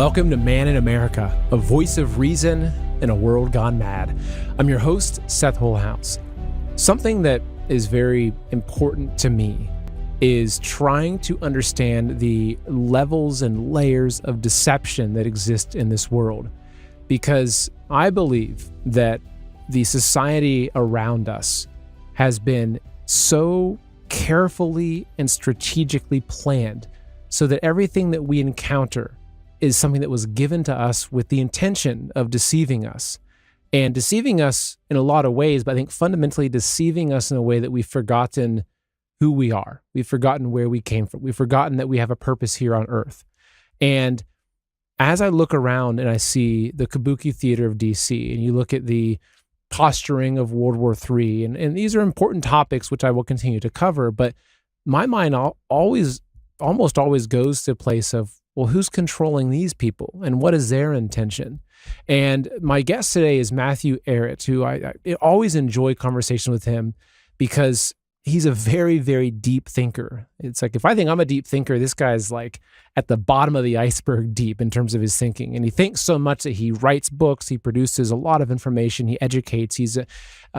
Welcome to Man in America, a voice of reason in a world gone mad. I'm your host, Seth Holhouse. Something that is very important to me is trying to understand the levels and layers of deception that exist in this world. Because I believe that the society around us has been so carefully and strategically planned so that everything that we encounter is something that was given to us with the intention of deceiving us. And deceiving us in a lot of ways, but I think fundamentally deceiving us in a way that we've forgotten who we are. We've forgotten where we came from. We've forgotten that we have a purpose here on earth. And as I look around and I see the Kabuki Theater of DC, and you look at the posturing of World War III, and these are important topics which I will continue to cover, but my mind almost always goes to a place of, well, who's controlling these people and what is their intention? And my guest today is Matthew Ehret, who I always enjoy conversation with him because he's a very, very deep thinker. It's like, if I think I'm a deep thinker, this guy's like at the bottom of the iceberg deep in terms of his thinking. And he thinks so much that he writes books, he produces a lot of information, he educates. He's a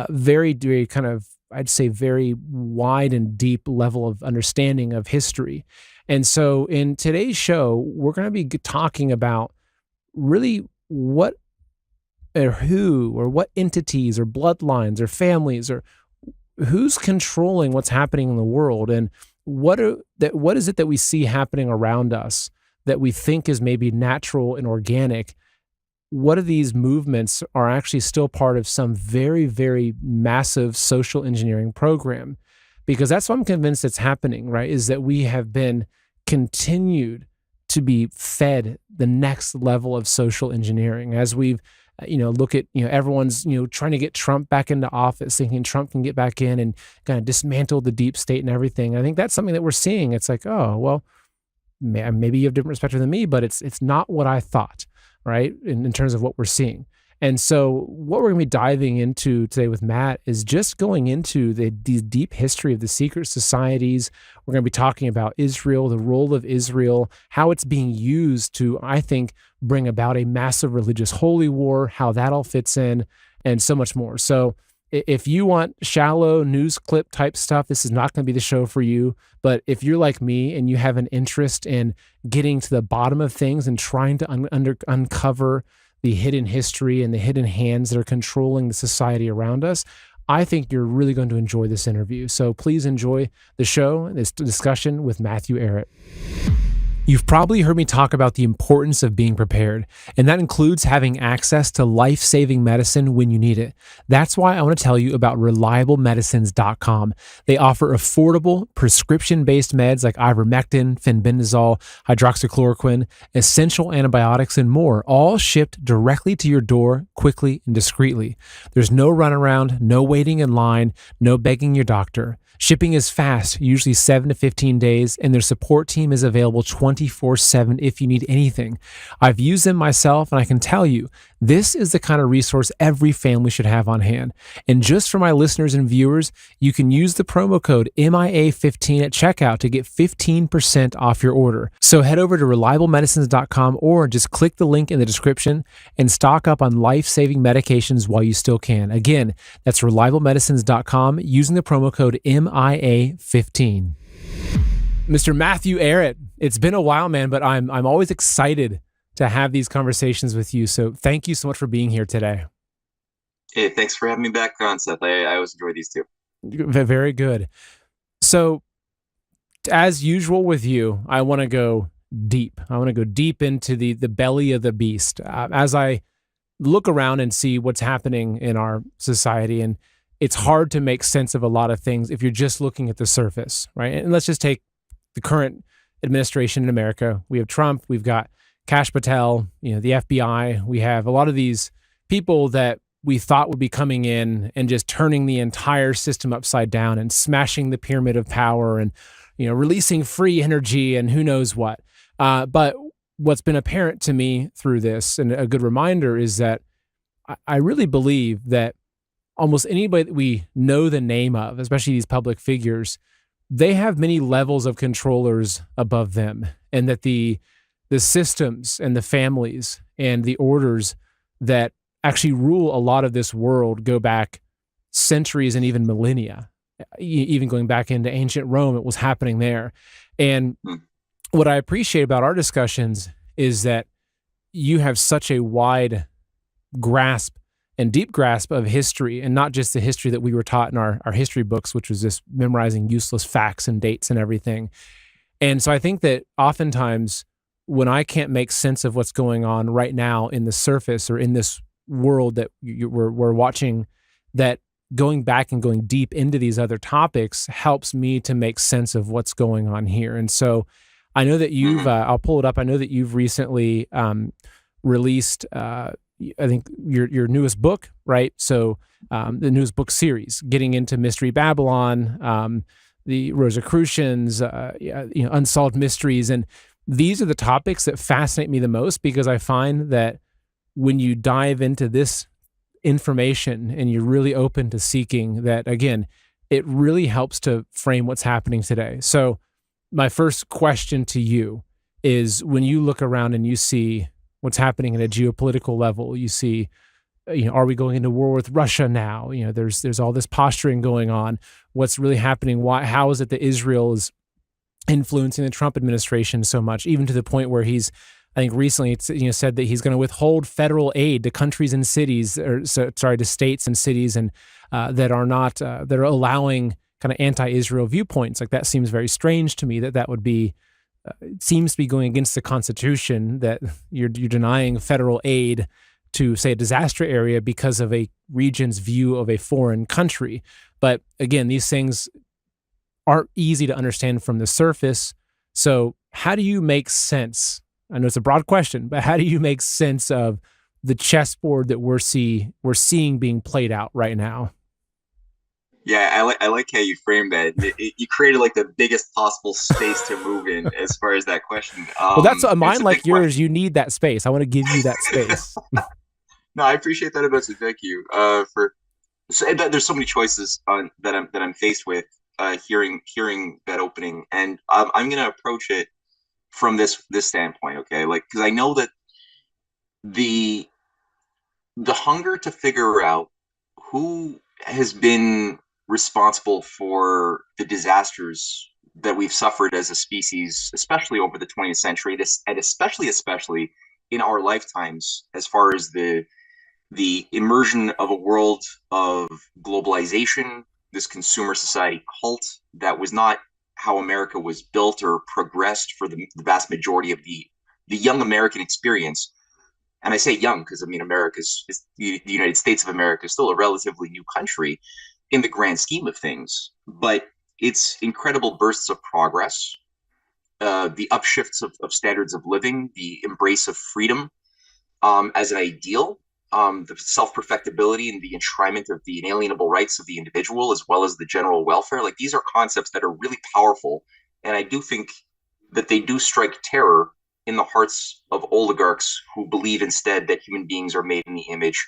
very, very kind of, I'd say, very wide and deep level of understanding of history. And so in today's show, we're going to be talking about really what or who or what entities or bloodlines or families or who's controlling what's happening in the world, and what is it that we see happening around us that we think is maybe natural and organic. What of these movements are actually still part of some very, very massive social engineering program? Because that's what I'm convinced it's happening, right? Is that we have been continued to be fed the next level of social engineering as we've, look at, everyone's, trying to get Trump back into office, thinking Trump can get back in and kind of dismantle the deep state and everything. I think that's something that we're seeing. It's like, oh, well, maybe you have a different perspective than me, but it's not what I thought, right? In terms of what we're seeing. And so what we're going to be diving into today with Matt is just going into the deep history of the secret societies. We're going to be talking about Israel, the role of Israel, how it's being used to, I think, bring about a massive religious holy war, how that all fits in, and so much more. So if you want shallow news clip type stuff, this is not going to be the show for you. But if you're like me and you have an interest in getting to the bottom of things and trying to uncover the hidden history and the hidden hands that are controlling the society around us, I think you're really going to enjoy this interview. So please enjoy the show, this discussion with Matthew Ehret. You've probably heard me talk about the importance of being prepared, and that includes having access to life-saving medicine when you need it. That's why I want to tell you about ReliableMedicines.com. They offer affordable, prescription-based meds like ivermectin, fenbendazole, hydroxychloroquine, essential antibiotics, and more, all shipped directly to your door quickly and discreetly. There's no runaround, no waiting in line, no begging your doctor. Shipping is fast, usually 7 to 15 days, and their support team is available 24/7 if you need anything. I've used them myself, and I can tell you, this is the kind of resource every family should have on hand. And just for my listeners and viewers, you can use the promo code MIA15 at checkout to get 15% off your order. So head over to ReliableMedicines.com or just click the link in the description and stock up on life-saving medications while you still can. Again, that's ReliableMedicines.com using the promo code MIA15. Mr. Matthew Ehret, it's been a while, man, but I'm always excited to have these conversations with you. So thank you so much for being here today. Hey, thanks for having me back on, Seth. I always enjoy these too. Very good. So as usual with you, I want to go deep. I want to go deep into the belly of the beast. As I look around and see what's happening in our society, and it's hard to make sense of a lot of things if you're just looking at the surface, right? And let's just take the current administration in America. We have Trump, we've got Kash Patel, the FBI. We have a lot of these people that we thought would be coming in and just turning the entire system upside down and smashing the pyramid of power and, releasing free energy and who knows what. But what's been apparent to me through this, and a good reminder, is that I really believe that almost anybody that we know the name of, especially these public figures, they have many levels of controllers above them, and that the the systems and the families and the orders that actually rule a lot of this world go back centuries and even millennia, even going back into ancient Rome. It was happening there. And what I appreciate about our discussions is that you have such a wide grasp and deep grasp of history, and not just the history that we were taught in our history books, which was just memorizing useless facts and dates and everything. And so I think that oftentimes when I can't make sense of what's going on right now in the surface or in this world that we're watching, that going back and going deep into these other topics helps me to make sense of what's going on here. And so I know that you've, I'll pull it up. I know that you've recently released, I think your newest book, right? So the newest book series, getting into Mystery Babylon, the Rosicrucians, unsolved mysteries. And these are the topics that fascinate me the most, because I find that when you dive into this information and you're really open to seeking, that again, it really helps to frame what's happening today. So my first question to you is, when you look around and you see what's happening at a geopolitical level, you see, are we going into war with Russia now? There's all this posturing going on. What's really happening? How is it that Israel is influencing the Trump administration so much, even to the point where he's, I think recently said that he's going to withhold federal aid to countries and cities, to states and cities, and that are not that are allowing kind of anti-Israel viewpoints. Like, that seems very strange to me. That would be it seems to be going against the Constitution, that you're denying federal aid to, say, a disaster area because of a region's view of a foreign country. But again, these things aren't easy to understand from the surface. So how do you make sense? I know it's a broad question, but how do you make sense of the chessboard that we're seeing being played out right now? Yeah, I like how you framed that. You created like the biggest possible space to move in as far as that question. Well, that's a mind like yours. Question. You need that space. I want to give you that space. No, I appreciate that immensely. Thank you there's so many choices that I'm faced with hearing that opening, and I'm going to approach it from this standpoint. Okay, because I know that the hunger to figure out who has been responsible for the disasters that we've suffered as a species, especially over the 20th century, and especially in our lifetimes, as far as the immersion of a world of globalization, this consumer society cult that was not how America was built or progressed for the vast majority of the young American experience. And I say young because, I mean, the United States of America is still a relatively new country in the grand scheme of things. But it's incredible bursts of progress, the upshifts of standards of living, the embrace of freedom as an ideal, the self-perfectibility and the enshrinement of the inalienable rights of the individual, as well as the general welfare. Like, these are concepts that are really powerful. And I do think that they do strike terror in the hearts of oligarchs who believe instead that human beings are made in the image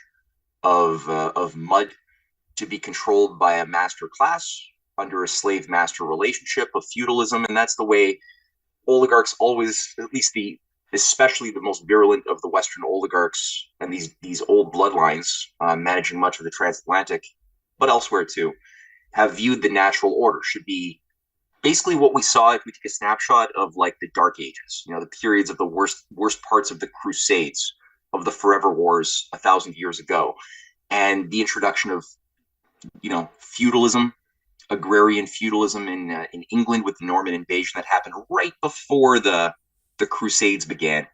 of mud, to be controlled by a master class under a slave-master relationship of feudalism. And that's the way oligarchs always, at least especially the most virulent of the Western oligarchs and these old bloodlines managing much of the transatlantic, but elsewhere too, have viewed the natural order should be basically what we saw if we take a snapshot of like the Dark Ages, the periods of the worst parts of the Crusades, of the Forever Wars 1,000 years ago, and the introduction of feudalism, agrarian feudalism in England with the Norman invasion that happened right before the Crusades began.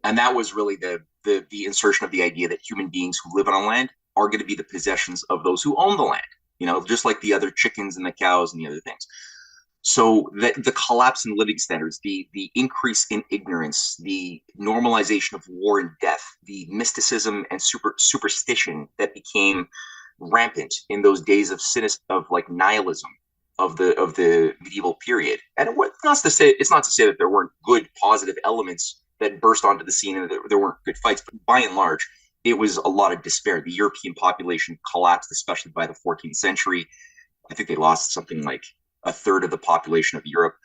And that was really the insertion of the idea that human beings who live on a land are going to be the possessions of those who own the land, just like the other chickens and the cows and the other things. So the collapse in living standards, the increase in ignorance, the normalization of war and death, the mysticism and superstition that became rampant in those days of nihilism of the medieval period. And it's not to say that there weren't good, positive elements that burst onto the scene and there weren't good fights, but by and large, it was a lot of despair. The European population collapsed, especially by the 14th century. I think they lost something like a third of the population of Europe.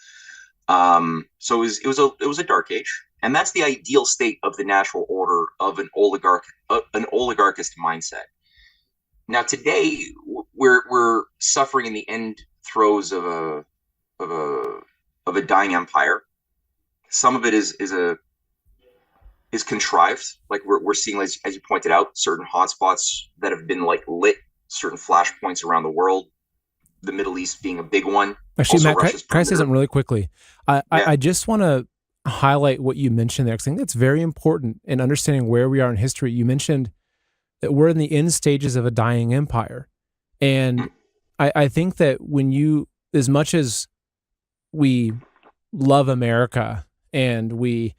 So it was a dark age, and that's the ideal state of the natural order of an oligarchist mindset. Now today we're suffering in the end throes of a of a dying empire. Some of it is contrived. Like we're seeing, as you pointed out, certain hotspots that have been like lit, certain flashpoints around the world. The Middle East being a big one. Actually, Also, Matt, Russia's can I say perimeter. something really quickly? I, I, Yeah. I just want to highlight what you mentioned there, because I think that's very important in understanding where we are in history. You mentioned that we're in the end stages of a dying empire. And I think that as much as we love America and we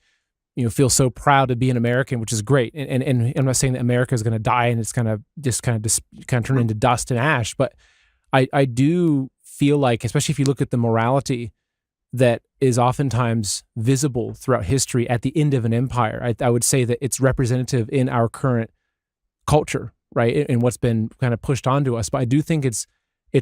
feel so proud to be an American, which is great. And I'm not saying that America is going to die and it's going to just kind of turn into dust and ash, but I do feel like, especially if you look at the morality that is oftentimes visible throughout history at the end of an empire, I would say that it's representative in our current culture, right? And what's been kind of pushed onto us. But I do think it's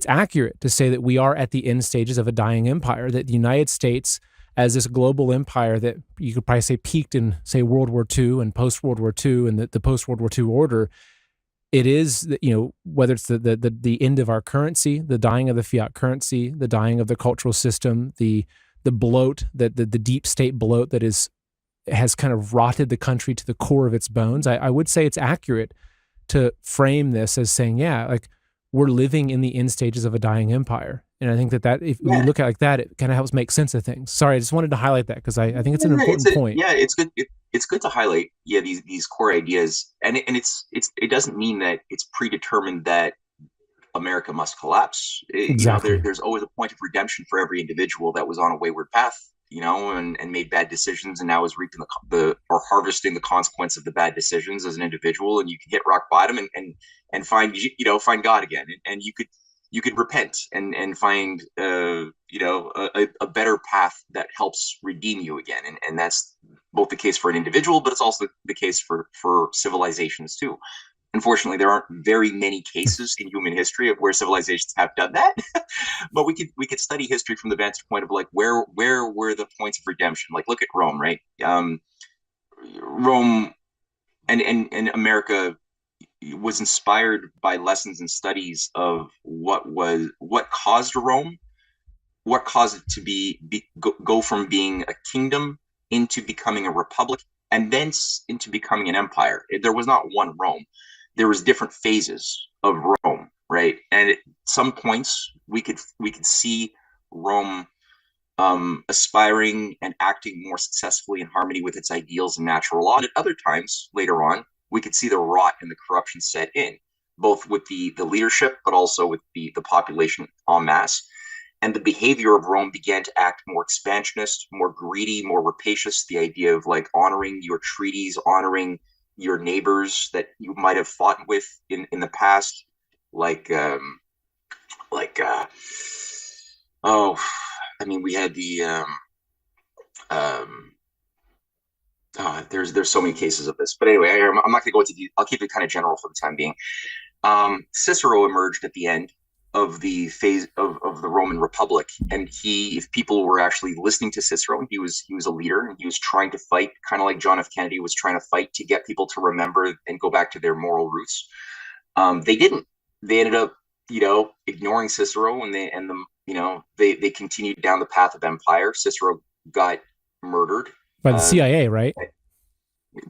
accurate to say that we are at the end stages of a dying empire, that the United States, as this global empire that you could probably say peaked in, say, World War II and post-World War II and the post-World War II order, it is, whether it's the end of our currency, the dying of the fiat currency, the dying of the cultural system, the bloat, the deep state bloat that has kind of rotted the country to the core of its bones. I would say it's accurate to frame this as saying, yeah, like we're living in the end stages of a dying empire. And I think that if we Yeah. look at it like that, it kind of helps make sense of things. Sorry, I just wanted to highlight that because I think it's an important point. Yeah, it's good. It's good to highlight, yeah, these core ideas, and it doesn't mean that it's predetermined that America must collapse. Exactly. There's always a point of redemption for every individual that was on a wayward path, and made bad decisions, and now is reaping the or harvesting the consequence of the bad decisions as an individual. And you can hit rock bottom and find God again, and you could repent and find a better path that helps redeem you again, and that's both the case for an individual, but it's also the case for civilizations too. Unfortunately, there aren't very many cases in human history of where civilizations have done that. But we could study history from the vantage point of like where were the points of redemption. Like look at Rome, right? Rome and America was inspired by lessons and studies of what caused Rome, what caused it to go from being a kingdom into becoming a republic, and then into becoming an empire. There was not one Rome. There was different phases of Rome, right? And at some points we could see Rome aspiring and acting more successfully in harmony with its ideals and natural law. And at other times later on, we could see the rot and the corruption set in, both with the leadership, but also with the population en masse. And the behavior of Rome began to act more expansionist, more greedy, more rapacious. The idea of like honoring your treaties, honoring your neighbors that you might have fought with in the past, like oh, I mean, we had there's so many cases of this, but anyway, I'm not going to go into. I'll keep it kind of general for the time being. Cicero emerged at the end of the phase of the Roman Republic, and if people were actually listening to Cicero, he was a leader, and he was trying to fight, kind of like John F. Kennedy was trying to fight to get people to remember and go back to their moral roots. They didn't. They ended up, ignoring Cicero, and they continued down the path of empire. Cicero got murdered By the CIA, right?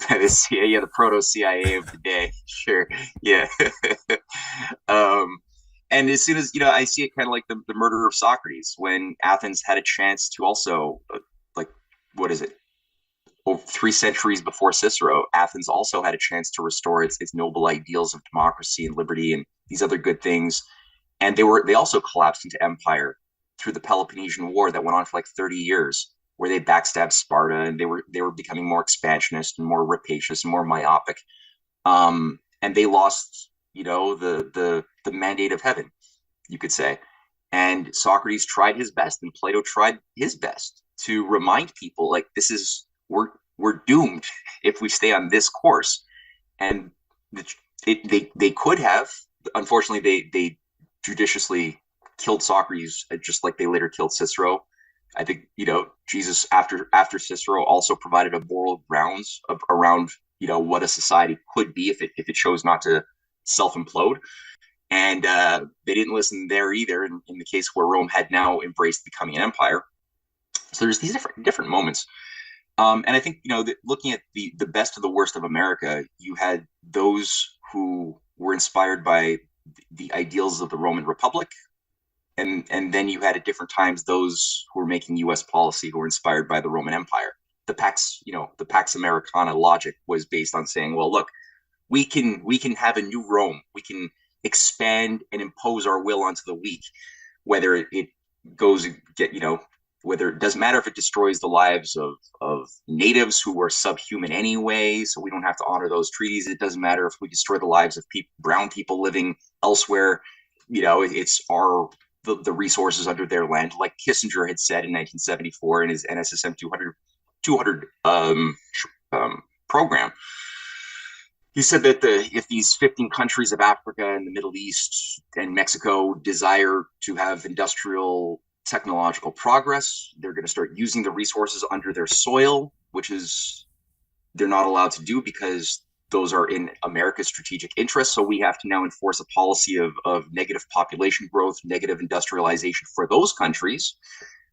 by the CIA, yeah, the proto CIA of the day. Sure, yeah. And as soon as I see it kind of like the murder of Socrates, when Athens had a chance to also, like, what is it? Over 3 centuries before Cicero, Athens also had a chance to restore its noble ideals of democracy and liberty and these other good things, and they also collapsed into empire through the Peloponnesian War that went on for like 30 years, where they backstabbed Sparta, and they were becoming more expansionist and more rapacious and more myopic, and they lost the mandate of heaven, you could say. And Socrates tried his best, and Plato tried his best to remind people, like, we're doomed if we stay on this course. And they could have, unfortunately, they judiciously killed Socrates, just like they later killed Cicero. I think, Jesus after Cicero also provided a moral grounds around, what a society could be if it chose not to self implode. And they didn't listen there either. In the case where Rome had now embraced becoming an empire. So there's these different moments. And I think, looking at the best of the worst of America, you had those who were inspired by the ideals of the Roman Republic, and then you had at different times those who were making U.S. policy who were inspired by the Roman Empire. The Pax Americana logic was based on saying, well, look, we can have a new Rome. We can expand and impose our will onto the weak, whether it goes get whether it doesn't matter if it destroys the lives of natives who were subhuman anyway, so we don't have to honor those treaties. It doesn't matter if we destroy the lives of brown people living elsewhere. It's the resources under their land, like Kissinger had said in 1974 in his NSSM 200 program. He said that if these 15 countries of Africa and the Middle East and Mexico desire to have industrial technological progress, they're going to start using the resources under their soil, which is they're not allowed to do because those are in America's strategic interests. So we have to now enforce a policy of negative population growth, negative industrialization for those countries,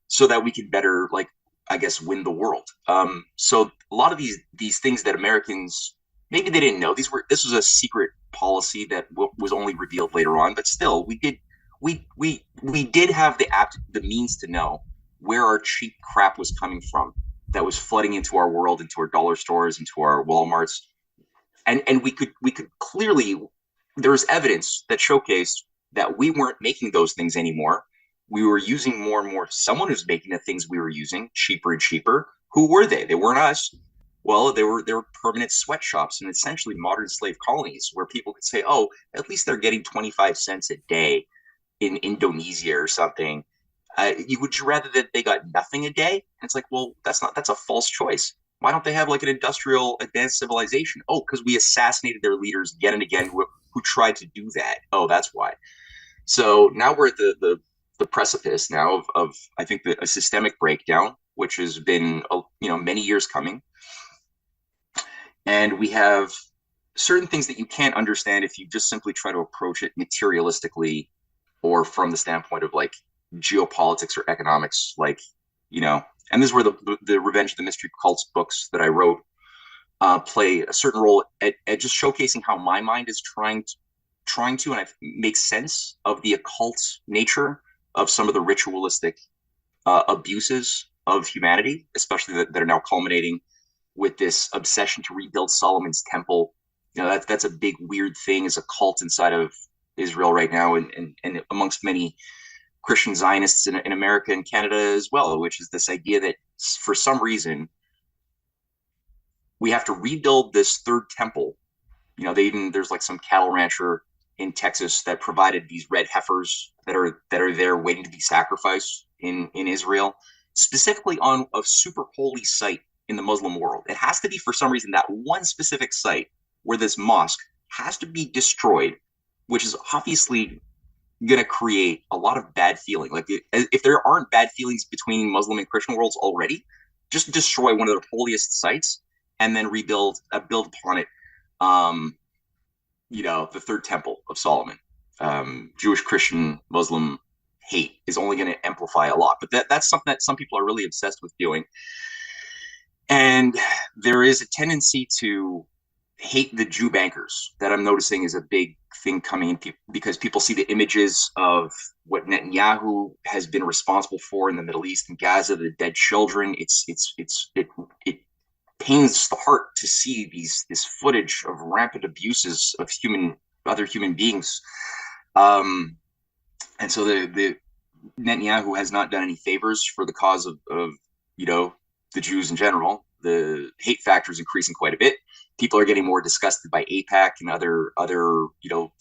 so that we can better, win the world. So a lot of these things that Americans, maybe they didn't know, this was a secret policy that was only revealed later on, but still we did have the means to know where our cheap crap was coming from that was flooding into our world, into our dollar stores, into our Walmarts. And we could clearly, there was evidence that showcased that we weren't making those things anymore. We were using more and more someone who's making the things we were using cheaper and cheaper. Who were they? They weren't us. Well, they were permanent sweatshops and essentially modern slave colonies where people could say, oh, at least they're getting 25 cents a day in Indonesia or something. Would you rather that they got nothing a day? And it's like, well, that's a false choice. Why don't they have like an industrial advanced civilization? Oh, because we assassinated their leaders again and again who tried to do that. Oh, that's why. So now we're at the precipice now of I think a systemic breakdown, which has been many years coming. And we have certain things that you can't understand if you just simply try to approach it materialistically or from the standpoint of like geopolitics or economics, and this is where the Revenge of the Mystery Cults books that I wrote play a certain role at just showcasing how my mind is trying to and make sense of the occult nature of some of the ritualistic abuses of humanity, especially that are now culminating with this obsession to rebuild Solomon's temple. That's a big weird thing as a cult inside of Israel right now, and amongst many Christian Zionists in America and Canada as well, which is this idea that for some reason we have to rebuild this third temple. There's like some cattle rancher in Texas that provided these red heifers that are there waiting to be sacrificed in Israel, specifically on a super holy site in the Muslim world. It has to be, for some reason, that one specific site where this mosque has to be destroyed, which is obviously going to create a lot of bad feeling. Like if there aren't bad feelings between Muslim and Christian worlds already, just destroy one of their holiest sites and then build upon it. The third temple of Solomon. Jewish, Christian, Muslim hate is only going to amplify a lot, but that's something that some people are really obsessed with doing. And there is a tendency to hate the Jew bankers that I'm noticing is a big thing coming in because people see the images of what Netanyahu has been responsible for in the Middle East and Gaza, the dead children. It pains the heart to see this footage of rampant abuses of other human beings. And so the Netanyahu has not done any favors for the cause of the Jews in general. The hate factor is increasing quite a bit. People are getting more disgusted by AIPAC and other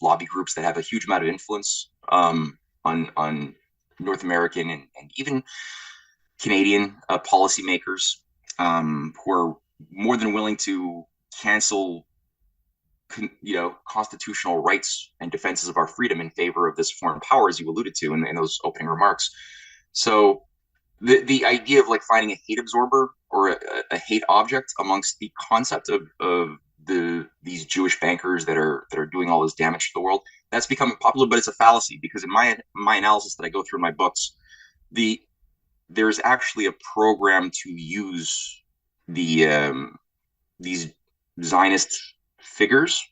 lobby groups that have a huge amount of influence on North American and even Canadian policymakers who are more than willing to cancel constitutional rights and defenses of our freedom in favor of this foreign power, as you alluded to in those opening remarks. So the idea of like finding a hate absorber or a hate object amongst the concept of these Jewish bankers that are doing all this damage to the world, that's becoming popular, but it's a fallacy because in my analysis that I go through in my books, there's actually a program to use these Zionist figures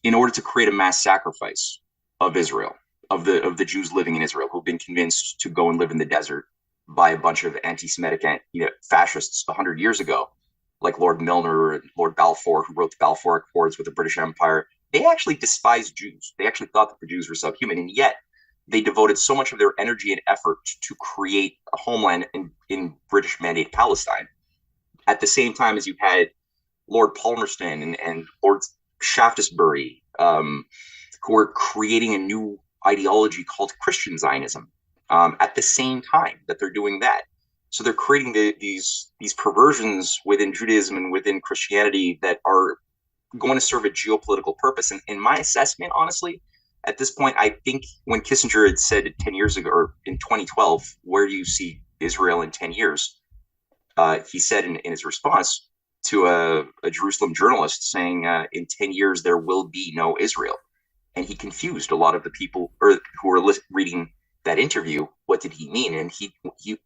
in order to create a mass sacrifice of Israel, of the Jews living in Israel who've been convinced to go and live in the desert by a bunch of anti-Semitic, fascists 100 years ago, like Lord Milner and Lord Balfour, who wrote the Balfour Accords with the British Empire. They actually despised Jews. They actually thought that the Jews were subhuman, and yet they devoted so much of their energy and effort to create a homeland in British Mandate Palestine. At the same time as you had Lord Palmerston and Lord Shaftesbury, who were creating a new ideology called Christian Zionism at the same time that they're doing that. So they're creating these perversions within Judaism and within Christianity that are going to serve a geopolitical purpose. And in my assessment, honestly, at this point, I think when Kissinger had said 10 years ago, or in 2012, where do you see Israel in 10 years? He said in his response to a Jerusalem journalist saying, in 10 years, there will be no Israel. And he confused a lot of the people who were reading that interview. What did he mean? And he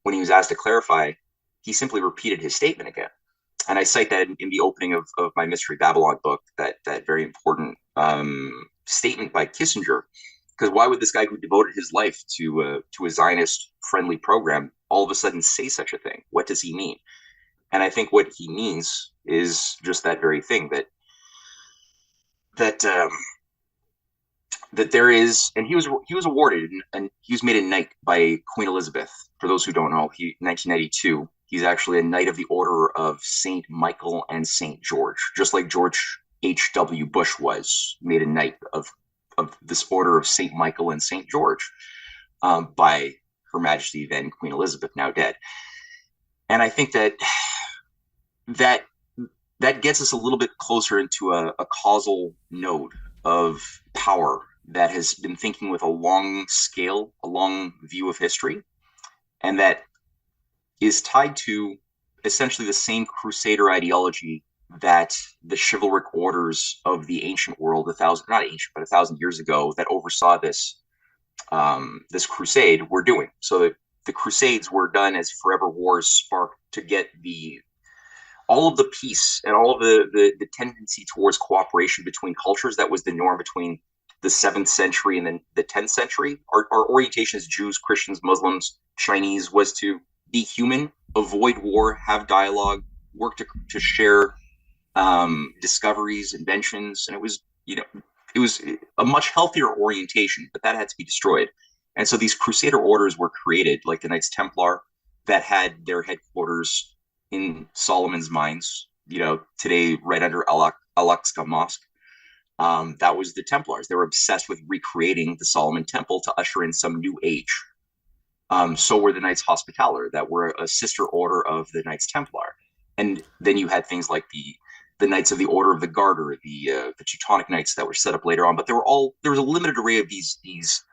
when he was asked to clarify, he simply repeated his statement again. And I cite that in the opening of my Mystery Babylon book, that very important statement by Kissinger. Because why would this guy who devoted his life to a Zionist-friendly program all of a sudden say such a thing? What does he mean? And I think what he means is just that very thing, that there is, and he was awarded, and he was made a knight by Queen Elizabeth. For those who don't know, 1992, he's actually a Knight of the Order of Saint Michael and Saint George, just like George H.W. Bush was made a knight of this Order of Saint Michael and Saint George by Her Majesty then Queen Elizabeth, now dead. And I think that gets us a little bit closer into a causal node of power that has been thinking with a long scale, a long view of history, and that is tied to essentially the same crusader ideology that the chivalric orders of the ancient world, not ancient, but 1,000 years ago, that oversaw this crusade were doing. So the crusades were done as forever wars sparked to get all of the peace and all of the tendency towards cooperation between cultures that was the norm between the 7th century and then the 10th century. Our orientation as Jews, Christians, Muslims, Chinese was to be human, avoid war, have dialogue, work to share discoveries, inventions. And it was a much healthier orientation, but that had to be destroyed. And so these crusader orders were created, like the Knights Templar, that had their headquarters in Solomon's Mines, today right under Al-Aqsa Mosque. That was the Templars. They were obsessed with recreating the Solomon Temple to usher in some new age. So were the Knights Hospitaller, that were a sister order of the Knights Templar. And then you had things like the Knights of the Order of the Garter, the Teutonic Knights that were set up later on. But there was a limited array of these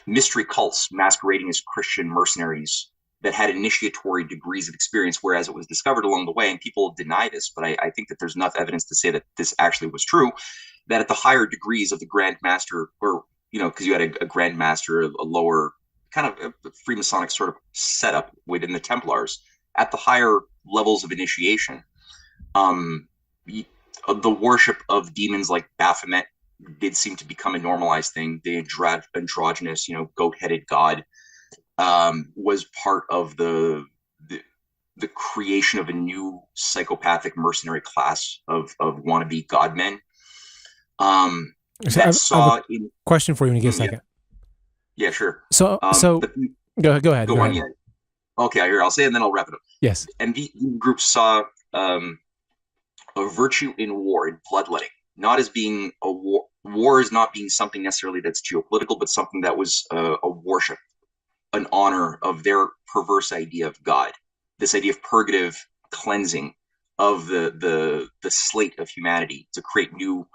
mystery cults masquerading as Christian mercenaries that had initiatory degrees of experience, whereas it was discovered along the way, and people deny this, but I think that there's enough evidence to say that this actually was true, that at the higher degrees of the Grand Master, or, because you had a Grand Master, a lower, kind of a Freemasonic sort of setup within the Templars, at the higher levels of initiation, the worship of demons like Baphomet did seem to become a normalized thing. The androgynous, goat-headed god, was part of the creation of a new psychopathic mercenary class of wannabe godmen. I have a question for you when you get a second. Yeah, sure. So go ahead. Go on. Yeah. Okay, I'll say it and then I'll wrap it up. Yes. And the group saw a virtue in war, in bloodletting, not as being a war. War is not being something necessarily that's geopolitical, but something that was a worship, an honor of their perverse idea of God, this idea of purgative cleansing of the slate of humanity to create new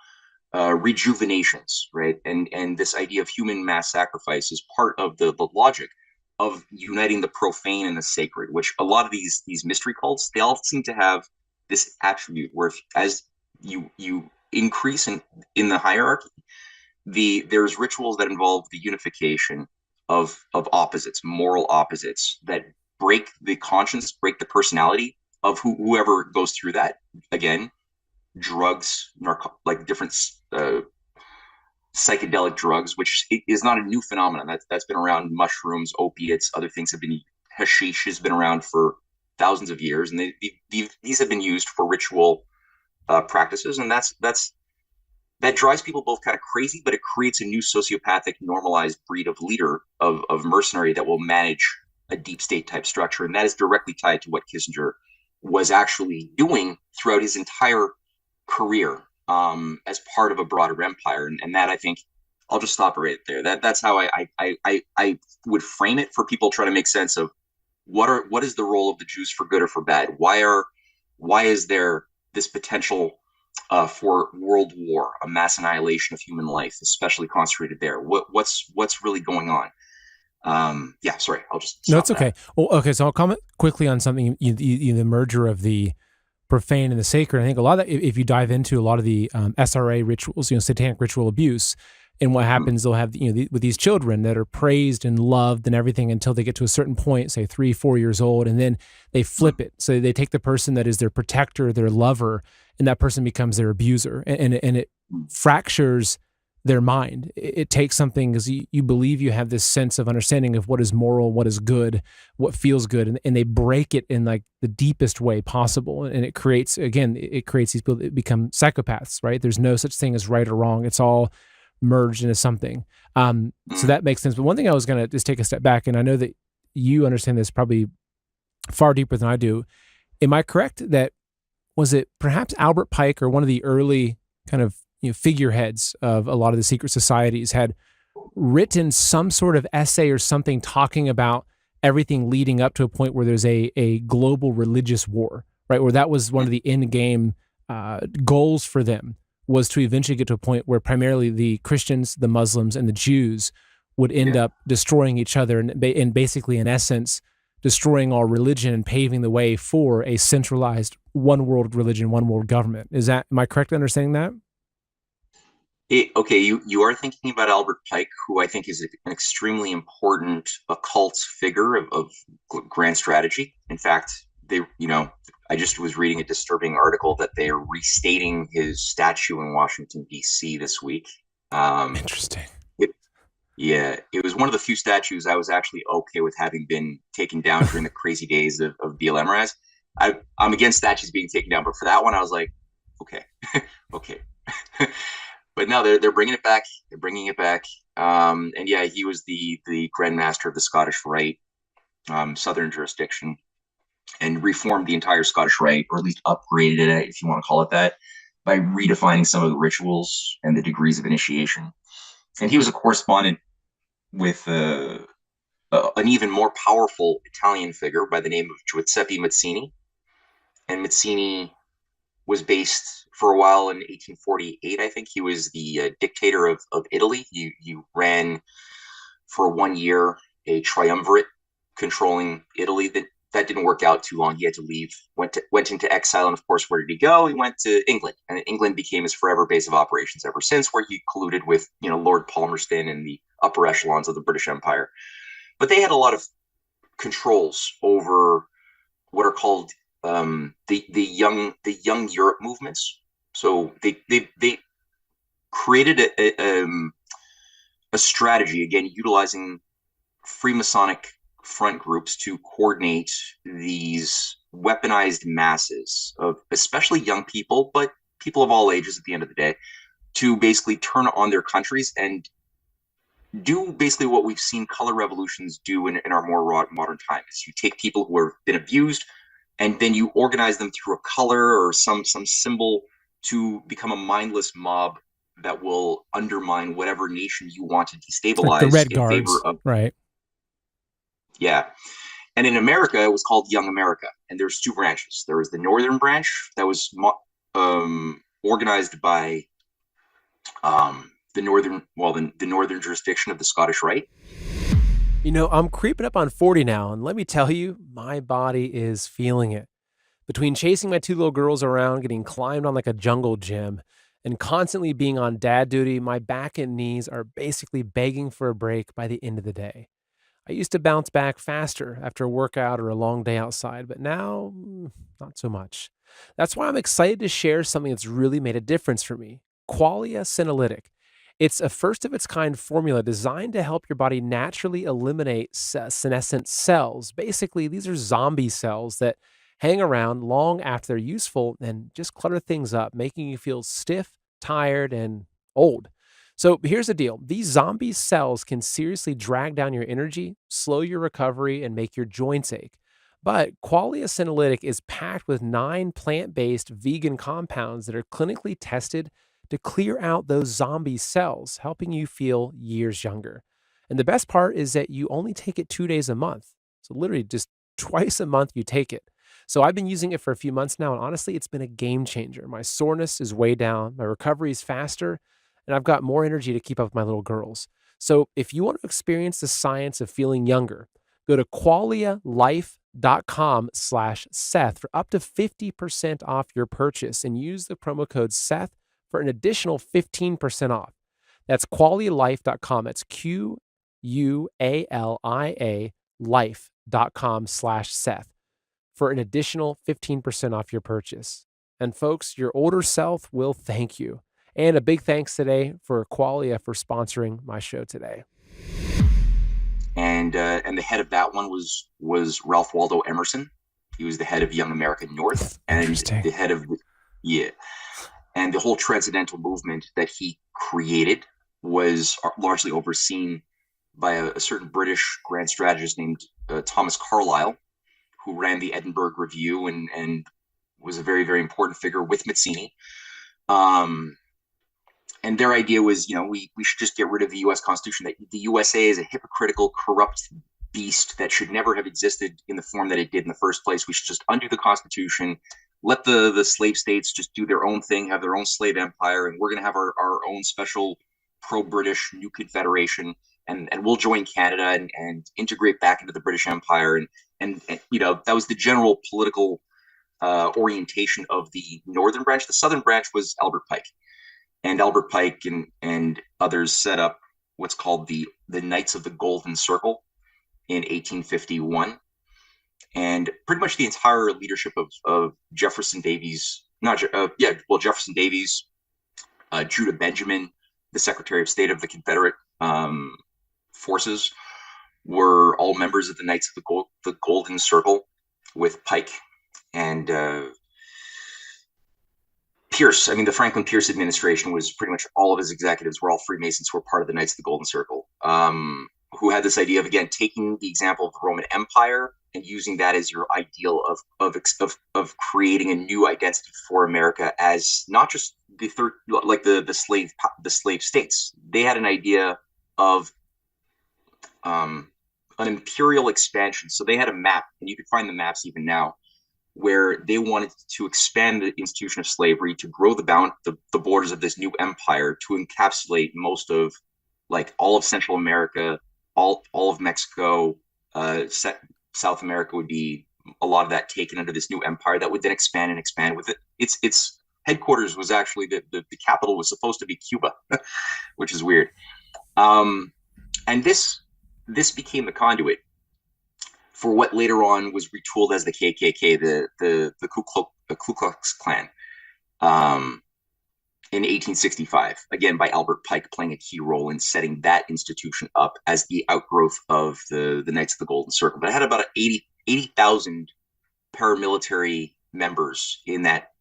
rejuvenations, right? And this idea of human mass sacrifice is part of the logic of uniting the profane and the sacred, which a lot of these mystery cults, they all seem to have this attribute where as you increase in the hierarchy, there's rituals that involve the unification of opposites, moral opposites that break the conscience, break the personality of whoever goes through that. Again, drugs, like different psychedelic drugs, which is not a new phenomenon. That's been around. Mushrooms, opiates, other things have been. Hashish has been around for thousands of years, and these have been used for ritual practices, and that drives people both kind of crazy, but it creates a new sociopathic, normalized breed of leader of mercenary that will manage a deep state type structure, and that is directly tied to what Kissinger was actually doing throughout his entire career as part of a broader empire. And that, I think, I'll just stop right there. That's how I would frame it for people trying to make sense of what is the role of the Jews for good or for bad? Why is there this potential for world war, a mass annihilation of human life, especially concentrated there? What's really going on? Sorry, I'll just stop. No, it's okay. Well, okay, so I'll comment quickly on something, the merger of the profane and the sacred. I think a lot of that, if you dive into a lot of the SRA rituals, satanic ritual abuse, and what happens, they'll have, with these children that are praised and loved and everything until they get to a certain point, say 3-4 years old, and then they flip it. So they take the person that is their protector, their lover, and that person becomes their abuser, and it fractures their mind. It takes something, because you believe you have this sense of understanding of what is moral, what is good, what feels good, and they break it in like the deepest way possible. And it creates these people that become psychopaths, right? There's no such thing as right or wrong. It's all merged into something. So that makes sense. But one thing I was going to just take a step back, and I know that you understand this probably far deeper than I do. Am I correct that, was it perhaps Albert Pike or one of the early kind of figureheads of a lot of the secret societies had written some sort of essay or something talking about everything leading up to a point where there's a global religious war, right? Where that was one of the end game goals for them, was to eventually get to a point where primarily the Christians, the Muslims, and the Jews would end up destroying each other and basically, in essence, destroying all religion and paving the way for a centralized one world religion, one world government. Am I correct in understanding that? Okay, you are thinking about Albert Pike, who I think is an extremely important occult figure of grand strategy. In fact, I just was reading a disturbing article that they are restating his statue in Washington, D.C. this week. Interesting. It was one of the few statues I was actually okay with having been taken down during the crazy days of BLM rise. I'm against statues being taken down, but for that one, I was like, okay, okay. But no, they're bringing it back. They're bringing it back. And yeah, he was the Grand Master of the Scottish Rite, Southern jurisdiction, and reformed the entire Scottish Rite, or at least upgraded it, if you want to call it that, by redefining some of the rituals and the degrees of initiation. And he was a correspondent with an even more powerful Italian figure by the name of Giuseppe Mazzini. And Mazzini was based for a while in 1848, I think. He was the dictator of Italy. He ran for 1 year a triumvirate controlling Italy. That didn't work out too long. He had to leave, went into exile, and of course, where did he go? He went to England, and England became his forever base of operations ever since, where he colluded with Lord Palmerston and the upper echelons of the British Empire. But they had a lot of controls over what are called the young Europe movements. So they created a strategy, again utilizing Freemasonic front groups to coordinate these weaponized masses of especially young people, but people of all ages at the end of the day, to basically turn on their countries and do basically what we've seen color revolutions do in our more modern times. You take people who have been abused, and then you organize them through a color or some symbol to become a mindless mob that will undermine whatever nation you want to destabilize, like the Red Guards, favor of, right? Yeah. And in America, it was called Young America. And there's two branches. There was the northern branch that was organized by the northern jurisdiction of the Scottish Rite. I'm creeping up on 40 now, and let me tell you, my body is feeling it. Between chasing my two little girls around, getting climbed on like a jungle gym, and constantly being on dad duty, my back and knees are basically begging for a break by the end of the day. I used to bounce back faster after a workout or a long day outside, but now, not so much. That's why I'm excited to share something that's really made a difference for me: Qualia Senolytic. It's a first of its kind formula designed to help your body naturally eliminate senescent cells. Basically, these are zombie cells that hang around long after they're useful and just clutter things up, making you feel stiff, tired, and old. So here's the deal: these zombie cells can seriously drag down your energy, slow your recovery, and make your joints ache. But Qualia Senolytic is packed with 9 plant-based vegan compounds that are clinically tested to clear out those zombie cells, helping you feel years younger. And the best part is that you only take it 2 days a month. So literally just twice a month you take it. So I've been using it for a few months now, and honestly, it's been a game changer. My soreness is way down, my recovery is faster, and I've got more energy to keep up with my little girls. So if you want to experience the science of feeling younger, go to qualialife.com/Seth for up to 50% off your purchase and use the promo code Seth for an additional 15% off. That's qualialife.com. That's QUALIA life.com/Seth for an additional 15% off your purchase. And folks, your older self will thank you. And a big thanks today for Qualia for sponsoring my show today. And the head of that one was Ralph Waldo Emerson. He was the head of Young American North, and the head of and the whole transcendental movement that he created was largely overseen by a certain British grand strategist named Thomas Carlyle, who ran the Edinburgh Review and was a very, very important figure with Mazzini. And their idea was, we should just get rid of the U.S. Constitution, that the USA is a hypocritical, corrupt beast that should never have existed in the form that it did in the first place. We should just undo the Constitution, let the slave states just do their own thing, have their own slave empire, and we're going to have our own special pro-British new confederation, and we'll join Canada and integrate back into the British Empire. And that was the general political orientation of the northern branch. The southern branch was Albert Pike. And Albert Pike and others set up what's called the Knights of the Golden Circle in 1851. And pretty much the entire leadership of Jefferson Davis, Jefferson Davis, Judah Benjamin, the Secretary of State of the Confederate forces, were all members of the Knights of the Golden Circle, with Pike and Pierce. I mean, the Franklin Pierce administration was pretty much all of his executives were all Freemasons who were part of the Knights of the Golden Circle, who had this idea of, again, taking the example of the Roman Empire and using that as your ideal of creating a new identity for America as not just the slave states. They had an idea of an imperial expansion. So they had a map, and you can find the maps even now, where they wanted to expand the institution of slavery, to grow the borders of this new empire, to encapsulate most of, like, all of Central America, all of Mexico, South America would be a lot of that taken under this new empire that would then expand with it. Its headquarters was actually the capital was supposed to be Cuba, which is weird. And this became the conduit for what later on was retooled as the KKK, the Ku Klux Klan, in 1865, again by Albert Pike playing a key role in setting that institution up as the outgrowth of the Knights of the Golden Circle. But it had about 80,000 paramilitary members in that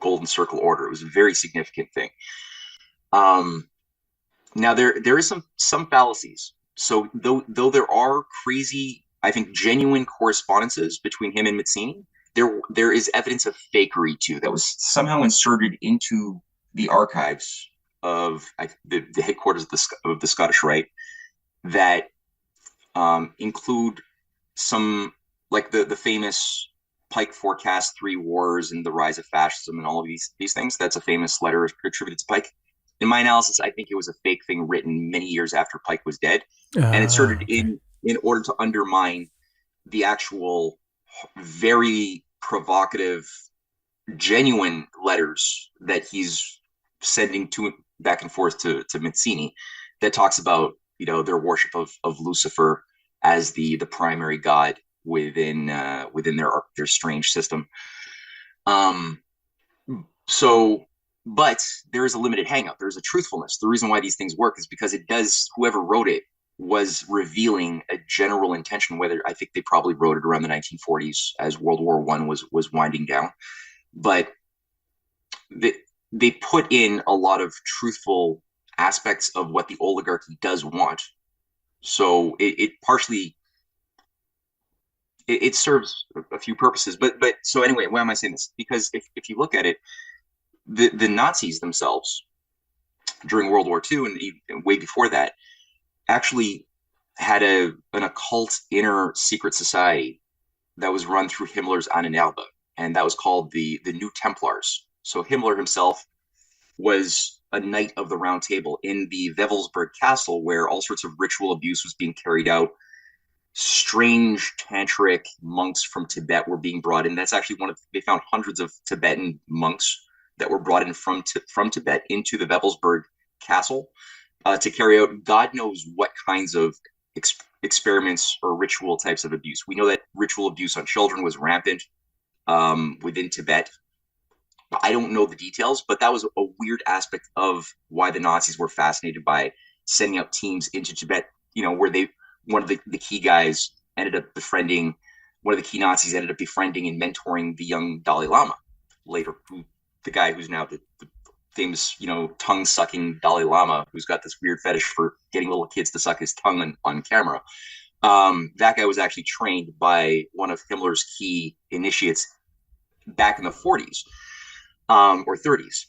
Golden Circle order. It was a very significant thing. Now there is some fallacies. So though there are crazy, I think, genuine correspondences between him and Mazzini, there is evidence of fakery too that was somehow inserted into the archives of the headquarters of the Scottish Rite that include some, like the famous Pike forecast 3 wars and the rise of fascism and all of these things. That's a famous letter attributed to Pike. In my analysis, I think it was a fake thing written many years after Pike was dead and inserted in in order to undermine the actual very provocative, genuine letters that he's sending to back and forth to Mazzini, that talks about, you know, their worship of Lucifer as the primary god within their strange system. So, but there is a limited hangup. There's a truthfulness. The reason why these things work is because it does. Whoever wrote it was revealing a general intention. Whether, I think they probably wrote it around the 1940s as World War I was winding down, but they put in a lot of truthful aspects of what the oligarchy does want. So it partially it serves a few purposes. But so anyway, why am I saying this? Because if you look at it, the Nazis themselves during World War II and way before that actually had an occult inner secret society that was run through Himmler's Ahnenerbe, and that was called the New Templars. So Himmler himself was a knight of the Round Table in the Wewelsburg Castle, where all sorts of ritual abuse was being carried out. Strange tantric monks from Tibet were being brought in. That's actually they found hundreds of Tibetan monks that were brought in from Tibet into the Wewelsburg Castle to carry out God knows what kinds of experiments or ritual types of abuse. We know that ritual abuse on children was rampant within Tibet. I don't know the details, but that was a weird aspect of why the Nazis were fascinated by sending out teams into Tibet, you know, where one of the key guys ended up befriending, one of the key Nazis ended up befriending and mentoring the young Dalai Lama later, the guy who's now the famous, you know, tongue-sucking Dalai Lama, who's got this weird fetish for getting little kids to suck his tongue on camera. That guy was actually trained by one of Himmler's key initiates back in the 40s or 30s.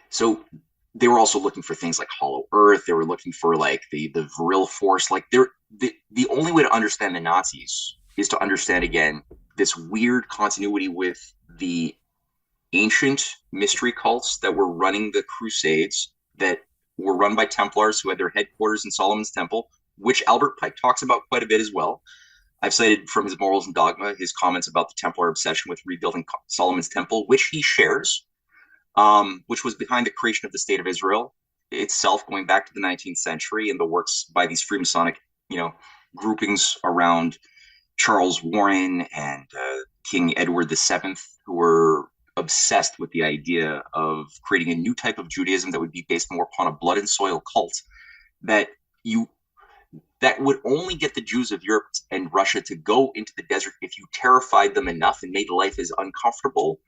So they were also looking for things like Hollow Earth. They were looking for like the Vril force. Like the only way to understand the Nazis is to understand, again, this weird continuity with the ancient mystery cults that were running the Crusades, that were run by Templars who had their headquarters in Solomon's Temple, which Albert Pike talks about quite a bit as well. I've cited from his Morals and Dogma his comments about the Templar obsession with rebuilding Solomon's Temple, which he shares, which was behind the creation of the State of Israel itself, going back to the 19th century, and the works by these Freemasonic, you know, groupings around Charles Warren and King Edward VII, who were obsessed with the idea of creating a new type of Judaism that would be based more upon a blood and soil cult that would only get the Jews of Europe and Russia to go into the desert if you terrified them enough and made life as uncomfortable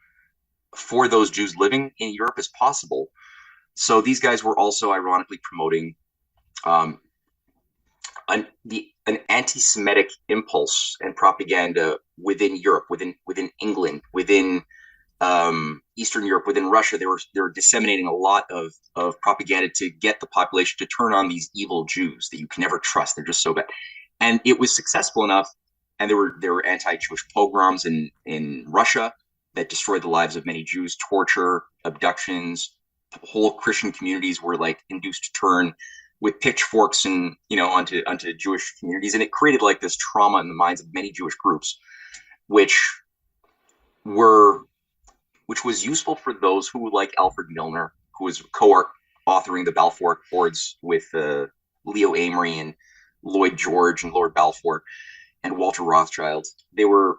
for those Jews living in Europe as possible. So these guys were also ironically promoting an anti-Semitic impulse and propaganda within Europe, within England, within Eastern Europe, within Russia. They were disseminating a lot of propaganda to get the population to turn on these evil Jews that you can never trust. They're just so bad. And it was successful enough. And there were anti-Jewish pogroms in Russia that destroyed the lives of many Jews, torture, abductions. Whole Christian communities were like induced to turn with pitchforks and, you know, onto Jewish communities. And it created like this trauma in the minds of many Jewish groups, which was useful for those who, like Alfred Milner, who was co-authoring the Balfour Accords with Leo Amory and Lloyd George and Lord Balfour and Walter Rothschild. They were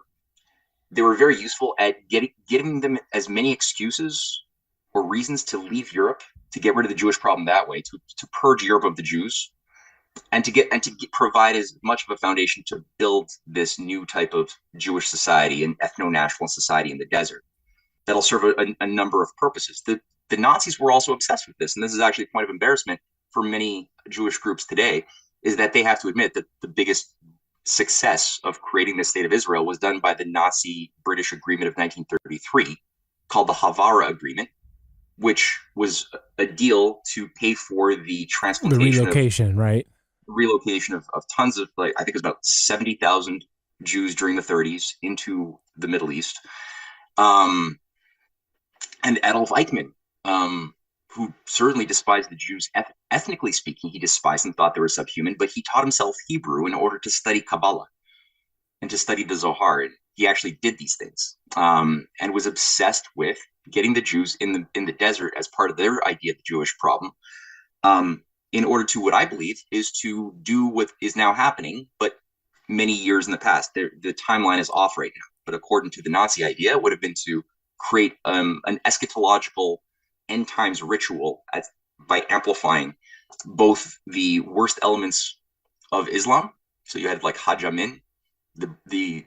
very useful at getting them as many excuses or reasons to leave Europe, to get rid of the Jewish problem that way, to purge Europe of the Jews, and to provide as much of a foundation to build this new type of Jewish society, an ethno-nationalist society in the desert that'll serve a number of purposes. The Nazis were also obsessed with this, and this is actually a point of embarrassment for many Jewish groups today, is that they have to admit that the biggest success of creating the State of Israel was done by the Nazi-British agreement of 1933, called the Havara Agreement, which was a deal to pay for the transplantation, relocation of tons of, like, I think it was about 70,000 Jews during the 30s into the Middle East. And Adolf Eichmann who certainly despised the Jews. Ethnically speaking, he despised and thought they were subhuman, but he taught himself Hebrew in order to study Kabbalah and to study the Zohar. And he actually did these things, and was obsessed with getting the Jews in the desert as part of their idea of the Jewish problem, in order to, what I believe is to do what is now happening, but many years in the past. The timeline is off right now, but according to the Nazi idea, it would have been to create an eschatological end times ritual by amplifying both the worst elements of Islam. So you had like Hajj Amin, the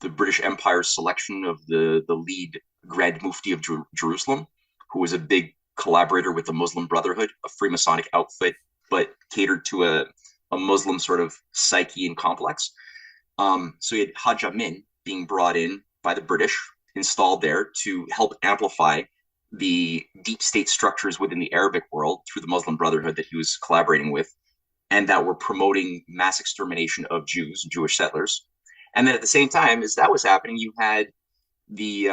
British Empire's selection of the lead Grand Mufti of Jerusalem, who was a big collaborator with the Muslim Brotherhood, a Freemasonic outfit, but catered to a Muslim sort of psyche and complex. So you had Hajj Amin being brought in by the British, installed there to help amplify the deep state structures within the Arabic world through the Muslim Brotherhood that he was collaborating with, and that were promoting mass extermination of Jews, Jewish settlers. And then at the same time as that was happening, you had the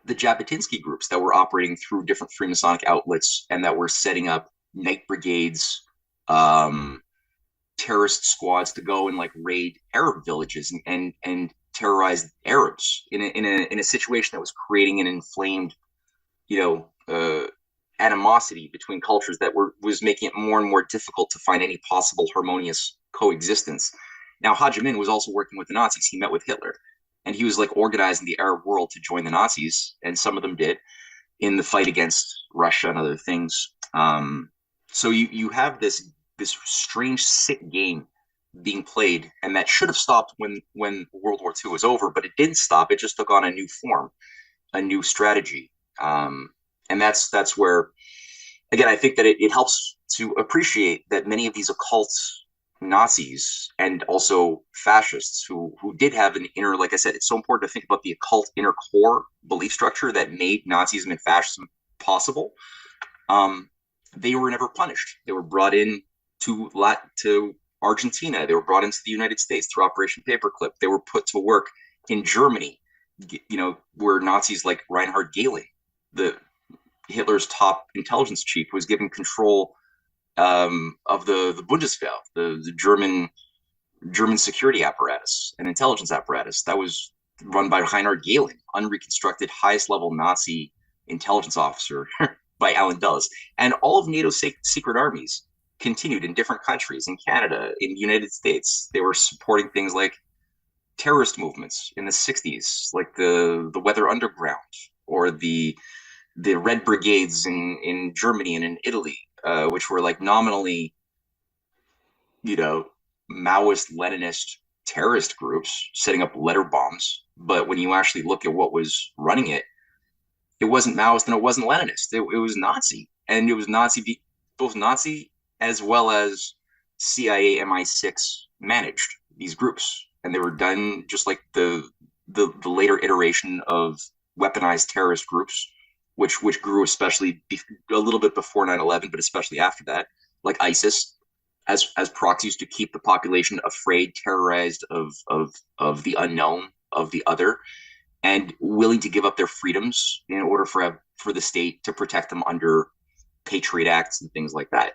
Jabotinsky groups that were operating through different Freemasonic outlets and that were setting up night brigades, terrorist squads to go and like raid Arab villages and terrorize Arabs in a situation that was creating an inflamed, animosity between cultures that was making it more and more difficult to find any possible harmonious coexistence. Now, Hajj Amin was also working with the Nazis. He met with Hitler, and he was like organizing the Arab world to join the Nazis, and some of them did in the fight against Russia and other things. So you have this strange, sick game being played, and that should have stopped when World War II was over, but it didn't stop. It just took on a new form, a new strategy. And that's where, again, I think that it helps to appreciate that many of these occult Nazis and also fascists who did have an inner, like I said, it's so important to think about the occult inner core belief structure that made Nazism and fascism possible. They were never punished. They were brought in to Argentina. They were brought into the United States through Operation Paperclip. They were put to work in Germany, where Nazis like Reinhard Gehlen, Hitler's top intelligence chief, was given control of the Bundeswehr, the German security apparatus and intelligence apparatus that was run by Reinhard Gehlen, unreconstructed highest level Nazi intelligence officer by Alan Dulles. And all of NATO's secret armies continued in different countries, in Canada, in the United States. They were supporting things like terrorist movements in the 60s, like the Weather Underground, or the Red Brigades in Germany and in Italy, which were like nominally, Maoist, Leninist terrorist groups setting up letter bombs. But when you actually look at what was running it, it wasn't Maoist and it wasn't Leninist. It was Nazi. And it was Nazi, both Nazi as well as CIA MI6 managed these groups. And they were done just like the later iteration of weaponized terrorist groups, which grew especially a little bit before 9/11, but especially after that, like ISIS, as proxies to keep the population afraid, terrorized of the unknown, of the other, and willing to give up their freedoms in order for the state to protect them under Patriot Acts and things like that.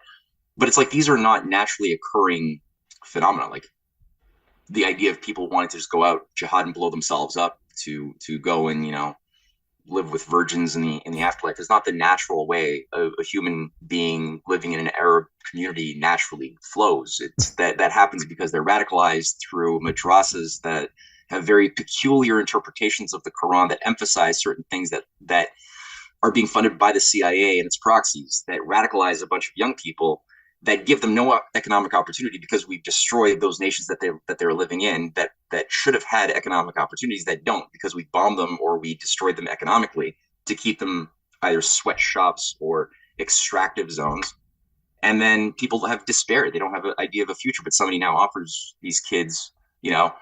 But it's like these are not naturally occurring phenomena. Like the idea of people wanting to just go out, jihad, and blow themselves up to go and live with virgins in the afterlife is not the natural way a human being living in an Arab community naturally flows. It's that happens because they're radicalized through madrasas that have very peculiar interpretations of the Quran that emphasize certain things that are being funded by the CIA and its proxies, that radicalize a bunch of young people, that give them no economic opportunity because we've destroyed those nations that they're living in that should have had economic opportunities that don't, because we bombed them or we destroyed them economically to keep them either sweatshops or extractive zones. And then people have despair. They don't have an idea of a future, but somebody now offers these kids, $100.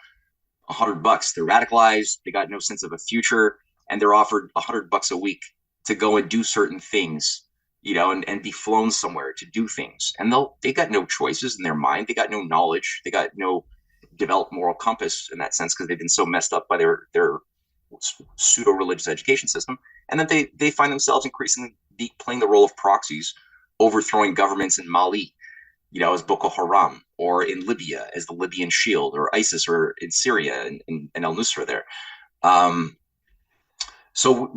They're radicalized. They got no sense of a future, and they're offered $100 a week to go and do certain things, and be flown somewhere to do things. And they got no choices in their mind. They got no knowledge. They got no developed moral compass in that sense, because they've been so messed up by their pseudo-religious education system. And then they find themselves increasingly playing the role of proxies, overthrowing governments in Mali, as Boko Haram, or in Libya as the Libyan Shield, or ISIS, or in Syria and Al Nusra there. So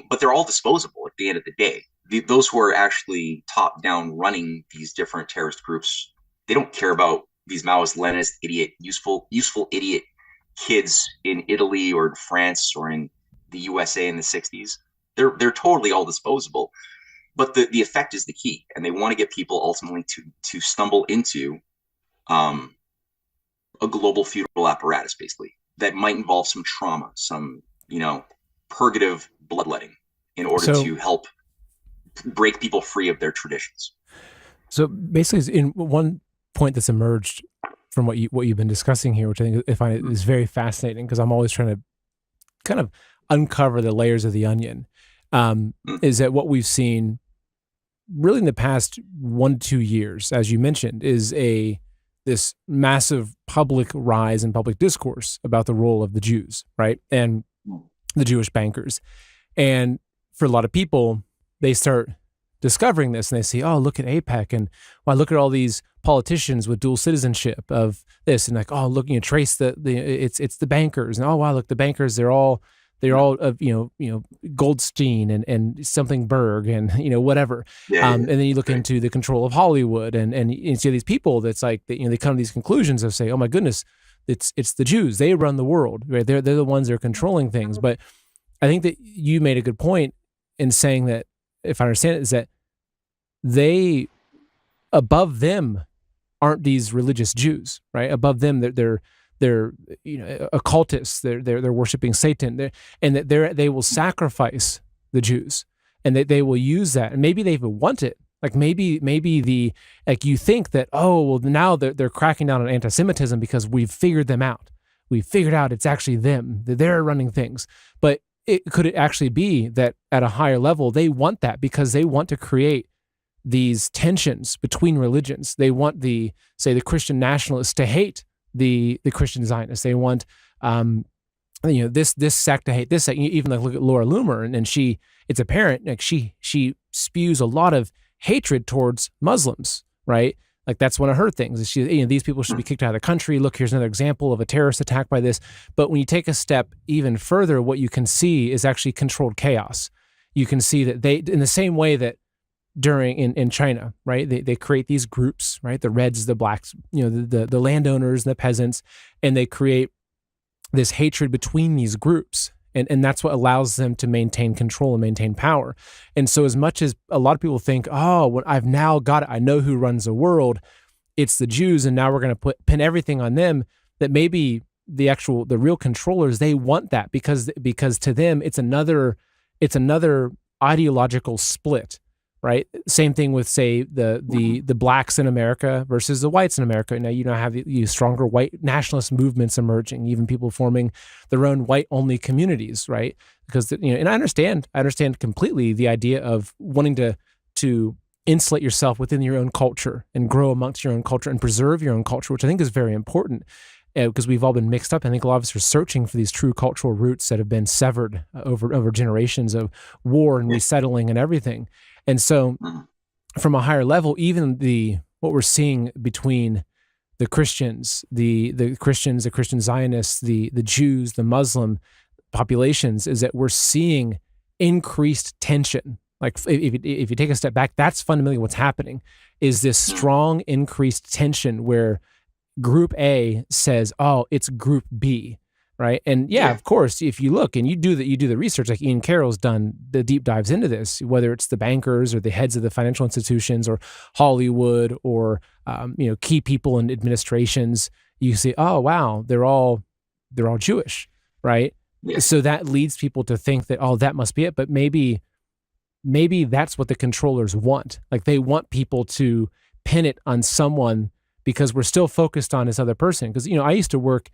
but they're all disposable at the end of the day. Those who are actually top down running these different terrorist groups, they don't care about these Maoist, Leninist, useful idiot kids in Italy or in France or in the USA in the 60s. They're totally all disposable. But the effect is the key, and they want to get people ultimately to stumble into a global feudal apparatus, basically, that might involve some trauma, some purgative bloodletting, in order to help break people free of their traditions. So basically, in one point that's emerged from what you've been discussing here, which I find is very fascinating, because I'm always trying to kind of uncover the layers of the onion, is that what we've seen really in the past 1 to 2 years, as you mentioned, is this massive public rise in public discourse about the role of the Jews, right? And the Jewish bankers. And for a lot of people, they start discovering this and they say, oh, look at AIPAC, and wow, look at all these politicians with dual citizenship of this, and like, oh, look, trace it's the bankers, and oh wow, look, the bankers, they're all of Goldstein and something Berg and whatever. And then you look into the control of Hollywood and you see these people that's like they come to these conclusions of say, oh my goodness, it's the Jews, they run the world, right? They're the ones that are controlling things. But I think that you made a good point in saying that, if I understand it, is that they, above them, aren't these religious Jews, right? Above them, they're occultists. They're worshiping Satan, and that they will sacrifice the Jews, and that they will use that, and maybe they even want it. Like maybe you think that, oh well, now they're cracking down on anti-Semitism because we've figured them out. We've figured out it's actually them. They're running things. But could it actually be that at a higher level they want that because they want to create these tensions between religions? They want the Christian nationalists to hate the Christian Zionists. They want this sect to hate this sect. Even like look at Laura Loomer, and it's apparent like she spews a lot of hatred towards Muslims, right? Like that's one of her things. Is these people should be kicked out of the country. Look, here's another example of a terrorist attack by this. But when you take a step even further, what you can see is actually controlled chaos. You can see that they, in the same way that during in China, right? They create these groups, right? The Reds, the Blacks, the landowners, and the peasants, and they create this hatred between these groups. And that's what allows them to maintain control and maintain power. And so as much as a lot of people think, oh, well, I've now got it, I know who runs the world, it's the Jews, and now we're going to pin everything on them, that maybe the real controllers, they want that because to them it's another ideological split. Right. Same thing with, say, the blacks in America versus the whites in America. Now you have stronger white nationalist movements emerging, even people forming their own white only communities. Right. Because and I understand completely the idea of wanting to insulate yourself within your own culture and grow amongst your own culture and preserve your own culture, which I think is very important. Because we've all been mixed up. I think a lot of us are searching for these true cultural roots that have been severed over generations of war and resettling and everything. And so from a higher level, even what we're seeing between the Christians, the Christians, the Christian Zionists, the Jews, the Muslim populations, is that we're seeing increased tension. Like if you take a step back, that's fundamentally what's happening, is this strong increased tension where Group A says, oh, it's Group B, right? And of course, if you look and you do the research, like Ian Carroll's done the deep dives into this, whether it's the bankers or the heads of the financial institutions or Hollywood or key people in administrations, you see, oh wow, they're all Jewish, right? Yeah. So that leads people to think that, oh, that must be it. But maybe that's what the controllers want. Like they want people to pin it on someone, because we're still focused on this other person. Because, I used to work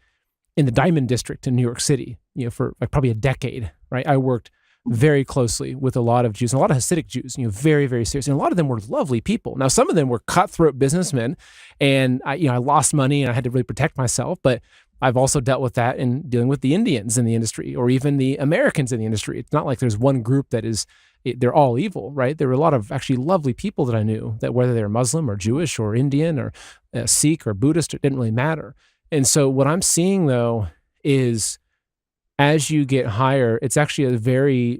in the Diamond District in New York City, for like probably a decade, right? I worked very closely with a lot of Jews, and a lot of Hasidic Jews, very, very serious. And a lot of them were lovely people. Now, some of them were cutthroat businessmen, and I lost money and I had to really protect myself. But I've also dealt with that in dealing with the Indians in the industry or even the Americans in the industry. It's not like there's one group that is, they're all evil, right? There were a lot of actually lovely people that I knew that whether they're Muslim or Jewish or Indian or Sikh or Buddhist, it didn't really matter. And so what I'm seeing though is as you get higher, it's actually a very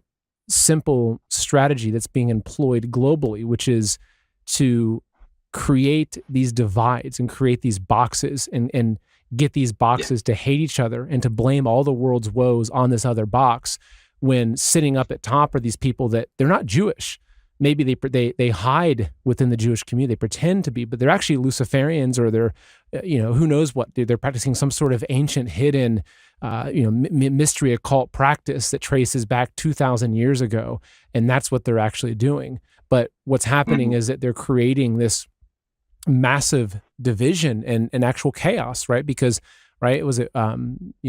simple strategy that's being employed globally, which is to create these divides and create these boxes and get these boxes to hate each other and to blame all the world's woes on this other box, when sitting up at top are these people that they're not Jewish. Maybe they hide within the Jewish community. They pretend to be, but they're actually Luciferians, or they're, who knows what. They're practicing some sort of ancient hidden, mystery occult practice that traces back 2,000 years ago. And that's what they're actually doing. But what's happening is that they're creating this massive division and actual chaos, right? Because, right, was it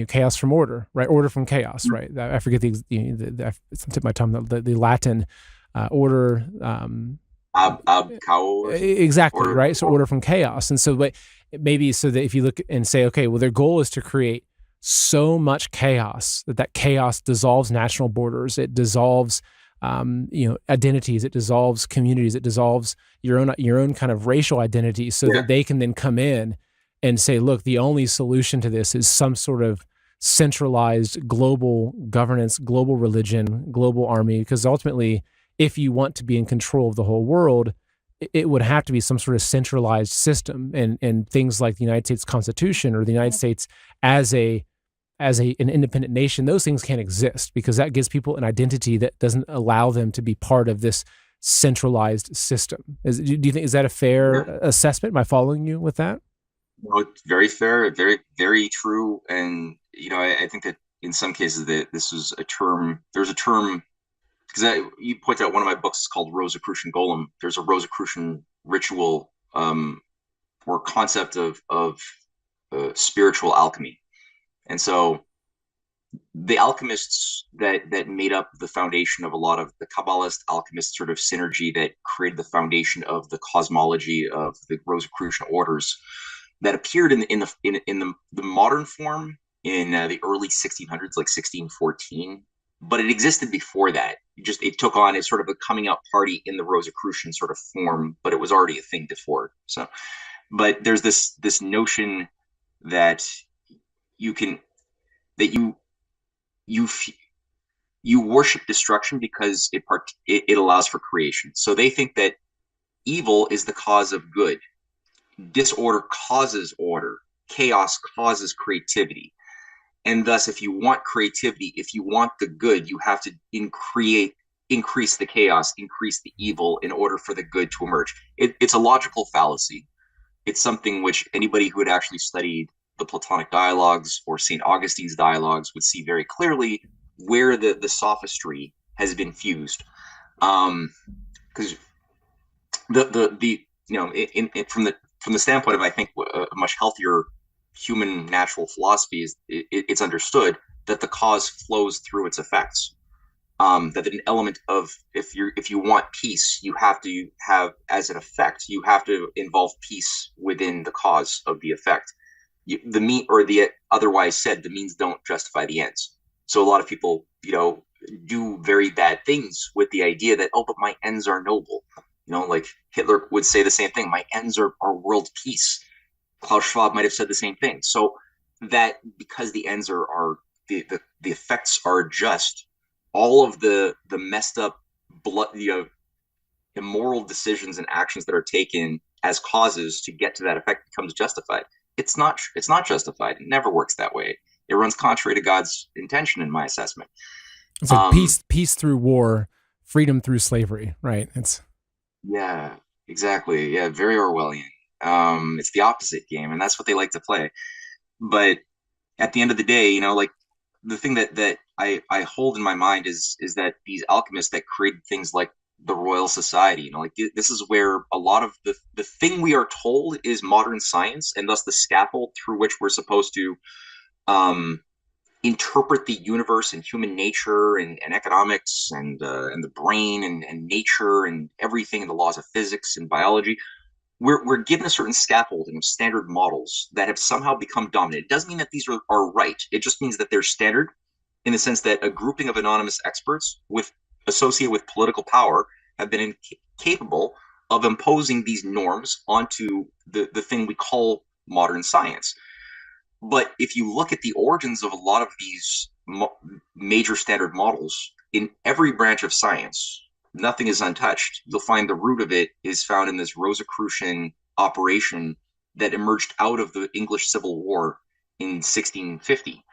chaos from order, right? Order from chaos, right? I forget it's on the tip of my tongue, the Latin order. Exactly, order, right? So order from chaos. And so, but maybe so that if you look and say, okay, well, their goal is to create so much chaos that chaos dissolves national borders. It dissolves identities, it dissolves communities, it dissolves your own kind of racial identity, so that they can then come in and say, look, the only solution to this is some sort of centralized global governance, global religion, global army. Because ultimately, if you want to be in control of the whole world, it would have to be some sort of centralized system, and things like the United States Constitution or the United States as an independent nation, those things can't exist, because that gives people an identity that doesn't allow them to be part of this centralized system. Do you think, is that a fair assessment? Am I following you with that? No, it's very fair, very, very true. And, I think that in some cases that this was a term, there's a term, because you point out one of my books is called Rosicrucian Golem. There's a Rosicrucian ritual or concept of spiritual alchemy. And so the alchemists that made up the foundation of a lot of the Kabbalist alchemist sort of synergy that created the foundation of the cosmology of the Rosicrucian orders that appeared in the modern form in the early 1600s, like 1614. But it existed before that. It took on as sort of a coming out party in the Rosicrucian sort of form, but it was already a thing before. So, but there's this notion that you worship destruction because it allows for creation. So they think that evil is the cause of good, disorder causes order, chaos causes creativity, and thus, if you want creativity, if you want the good, you have to increase the chaos, increase the evil in order for the good to emerge. It's a logical fallacy. It's something which anybody who had actually studied the Platonic dialogues or St. Augustine's dialogues would see very clearly where the sophistry has been fused. Because from the standpoint of, I think, a much healthier human natural philosophy is it's understood that the cause flows through its effects. That an element of, if you want peace, you have to have as an effect, you have to involve peace within the cause of the effect. Otherwise said, the means don't justify the ends. So a lot of people, do very bad things with the idea that, oh, but my ends are noble. Like Hitler would say the same thing. My ends are world peace. Klaus Schwab might have said the same thing. So that because the ends are the effects are just, all of the messed up immoral decisions and actions that are taken as causes to get to that effect becomes justified. It's not justified. It never works that way. It runs contrary to God's intention, in my assessment. It's like peace through war, freedom through slavery, right? Yeah, exactly. Yeah, very Orwellian. It's the opposite game, and that's what they like to play. But at the end of the day, like the thing that I hold in my mind is that these alchemists that created things like the Royal Society, like this is where a lot of the thing we are told is modern science, and thus the scaffold through which we're supposed to interpret the universe and human nature and economics and the brain and nature and everything, and the laws of physics and biology. we're given a certain scaffolding of standard models that have somehow become dominant. It doesn't mean that these are right. It just means that they're standard in the sense that a grouping of anonymous experts associated with political power have been capable of imposing these norms onto the thing we call modern science. But if you look at the origins of a lot of these major standard models in every branch of science, nothing is untouched. You'll find the root of it is found in this Rosicrucian operation that emerged out of the English Civil War in 1650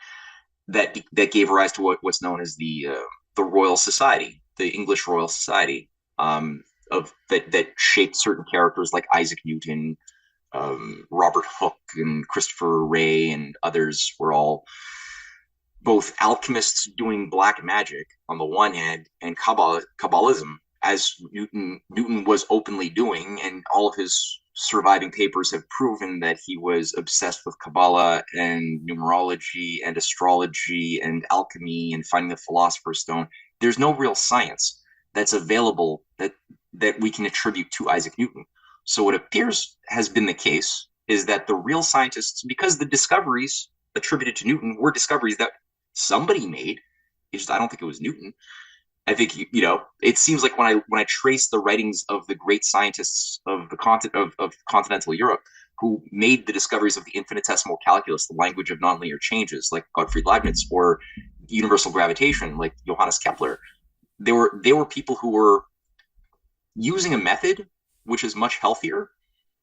that gave rise to what's known as the Royal Society, the English Royal Society, that shaped certain characters like Isaac Newton, Robert Hooke, and Christopher Wray, and others were all both alchemists doing black magic on the one hand, and Kabbalism, as Newton was openly doing, and all of his surviving papers have proven that he was obsessed with Kabbalah and numerology and astrology and alchemy and finding the Philosopher's Stone. There's no real science that's available that we can attribute to Isaac Newton. So what appears has been the case is that the real scientists, because the discoveries attributed to Newton were discoveries that somebody made, I don't think it was Newton. I think it seems like when I trace the writings of the great scientists of the continental Europe who made the discoveries of the infinitesimal calculus, the language of nonlinear changes, like Gottfried Leibniz, or universal gravitation, like Johannes Kepler, they were people who were using a method which is much healthier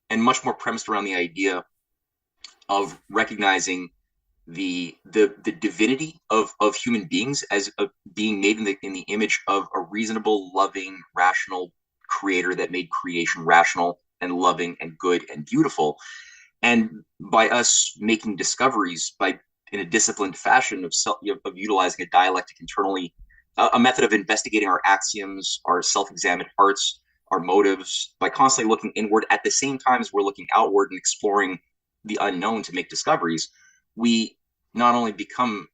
and much more premised around the idea of recognizing the divinity of human beings as being made in the image of a reasonable, loving, rational creator that made creation rational and loving and good and beautiful. And by us making discoveries in a disciplined fashion of utilizing a dialectic internally, a method of investigating our axioms, our self-examined hearts, our motives, by constantly looking inward at the same time as we're looking outward and exploring the unknown to make discoveries, we not only become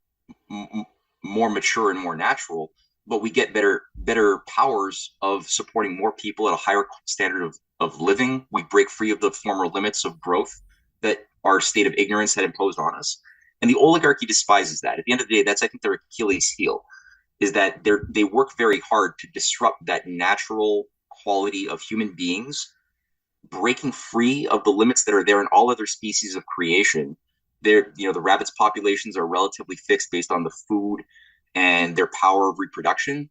more mature and more natural, but we get better powers of supporting more people at a higher standard of living. We break free of the former limits of growth that our state of ignorance had imposed on us. And the oligarchy despises that. At the end of the day, that's, I think, their Achilles heel, is that they work very hard to disrupt that natural quality of human beings, breaking free of the limits that are there in all other species of creation. The rabbits' populations are relatively fixed based on the food and their power of reproduction.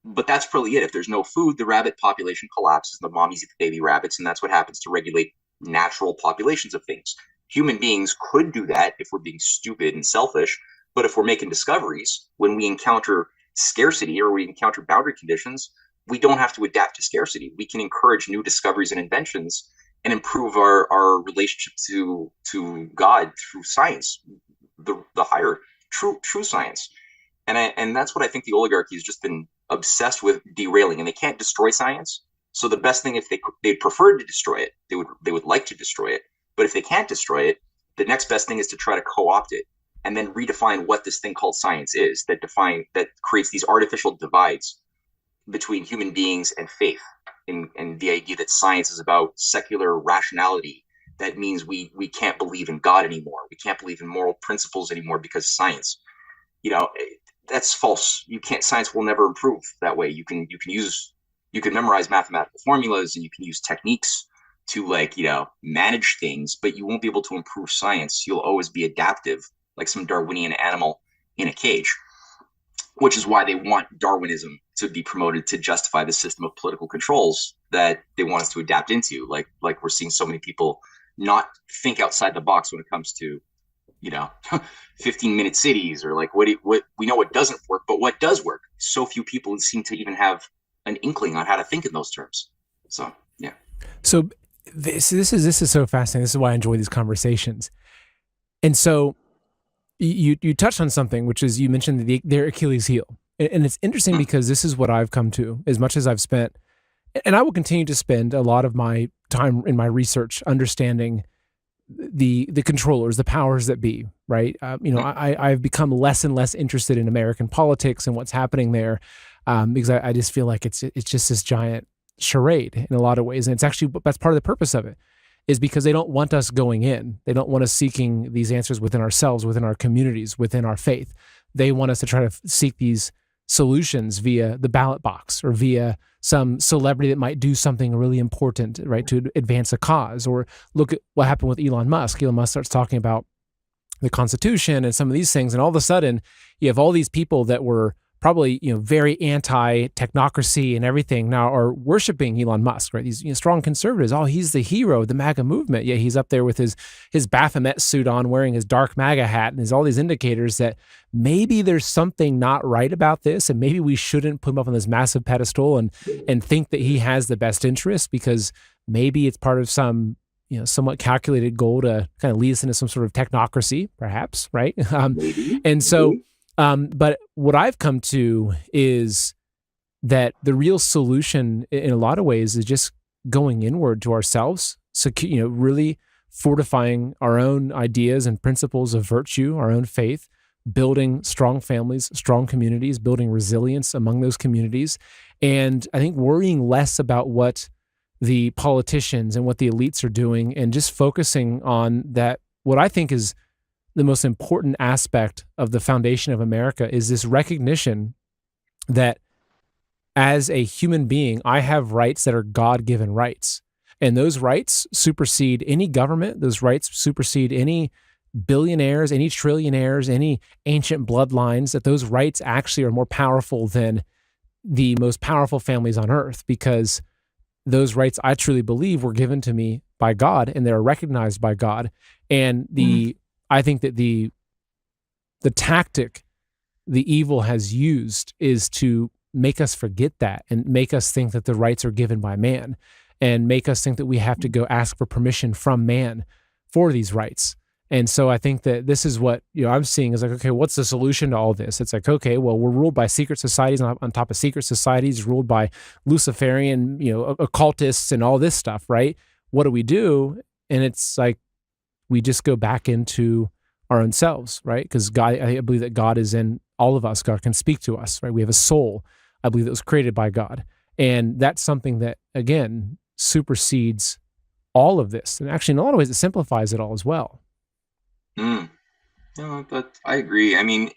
But that's probably it. If there's no food, the rabbit population collapses, the mommies eat the baby rabbits, and that's what happens to regulate natural populations of things. Human beings could do that if we're being stupid and selfish, but if we're making discoveries, when we encounter scarcity or we encounter boundary conditions, we don't have to adapt to scarcity. We can encourage new discoveries and inventions and improve our relationship to God through science, the higher true science. And that's what I think the oligarchy has just been obsessed with derailing. And they can't destroy science. So the best thing, if they'd prefer to destroy it, they would like to destroy it. But if they can't destroy it, the next best thing is to try to co-opt it and then redefine what this thing called science is, that creates these artificial divides between human beings and faith, and the idea that science is about secular rationality. That means we can't believe in God anymore. We can't believe in moral principles anymore because science, that's false. Science will never improve that way. You can memorize mathematical formulas and you can use techniques to manage things, but you won't be able to improve science. You'll always be adaptive, like some Darwinian animal in a cage, which is why they want Darwinism to be promoted to justify the system of political controls that they want us to adapt into. Like we're seeing so many people not think outside the box when it comes to, 15-minute cities, or like what we know what doesn't work, but what does work. So few people seem to even have an inkling on how to think in those terms. So, yeah. So this is so fascinating. This is why I enjoy these conversations. And so you touched on something, which is, you mentioned their Achilles heel. And it's interesting because this is what I've come to, as much as I've spent, and I will continue to spend a lot of my time in my research understanding the controllers, the powers that be, right? I've become less and less interested in American politics and what's happening there, because I just feel like it's just this giant charade in a lot of ways. And it's actually, that's part of the purpose of it, is because they don't want us going in. They don't want us seeking these answers within ourselves, within our communities, within our faith. They want us to try to seek these solutions via the ballot box or via some celebrity that might do something really important, right, to advance a cause. Or look at what happened with Elon Musk. Elon Musk starts talking about the Constitution and some of these things, and all of a sudden you have all these people that were probably, very anti-technocracy and everything now are worshiping Elon Musk, right? These strong conservatives. Oh, he's the hero of the MAGA movement. Yeah, he's up there with his Baphomet suit on, wearing his dark MAGA hat, and there's all these indicators that maybe there's something not right about this, and maybe we shouldn't put him up on this massive pedestal and think that he has the best interest, because maybe it's part of some somewhat calculated goal to kind of lead us into some sort of technocracy, perhaps, right? And so. But what I've come to is that the real solution in a lot of ways is just going inward to ourselves. So, really fortifying our own ideas and principles of virtue, our own faith, building strong families, strong communities, building resilience among those communities. And I think worrying less about what the politicians and what the elites are doing, and just focusing on that, what I think is the most important aspect of the foundation of America is this recognition that as a human being, I have rights that are God-given rights. And those rights supersede any government. Those rights supersede any billionaires, any trillionaires, any ancient bloodlines, that those rights actually are more powerful than the most powerful families on earth, because those rights, I truly believe, were given to me by God, and they're recognized by God. And I think that the tactic the evil has used is to make us forget that, and make us think that the rights are given by man, and make us think that we have to go ask for permission from man for these rights. And so I think that this is what I'm seeing is like, okay, what's the solution to all this? It's like, okay, well, we're ruled by secret societies on top of secret societies, ruled by Luciferian, occultists and all this stuff, right? What do we do? And it's like, we just go back into our own selves, right? Because God, I believe that God is in all of us. God can speak to us, right? We have a soul, I believe, that was created by God. And that's something that, again, supersedes all of this. And actually, in a lot of ways, it simplifies it all as well. No, but I agree. I mean,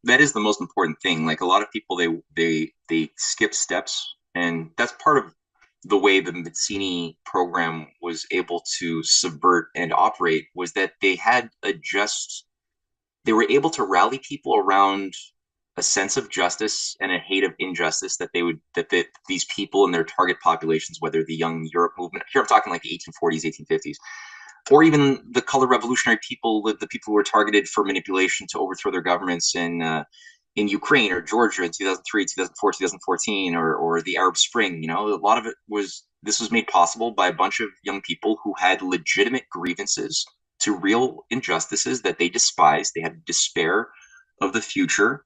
that is the most important thing. Like, a lot of people, they skip steps, and that's part of the way the Mazzini program was able to subvert and operate, was that they were able to rally people around a sense of justice and a hate of injustice that these people in their target populations, whether the young Europe movement, here I'm talking like the 1840s, 1850s, or even the color revolutionary people, the people who were targeted for manipulation to overthrow their governments in Ukraine or Georgia in 2003, 2004, 2014, or the Arab Spring. A lot of it was made possible by a bunch of young people who had legitimate grievances to real injustices that they despised. They had despair of the future,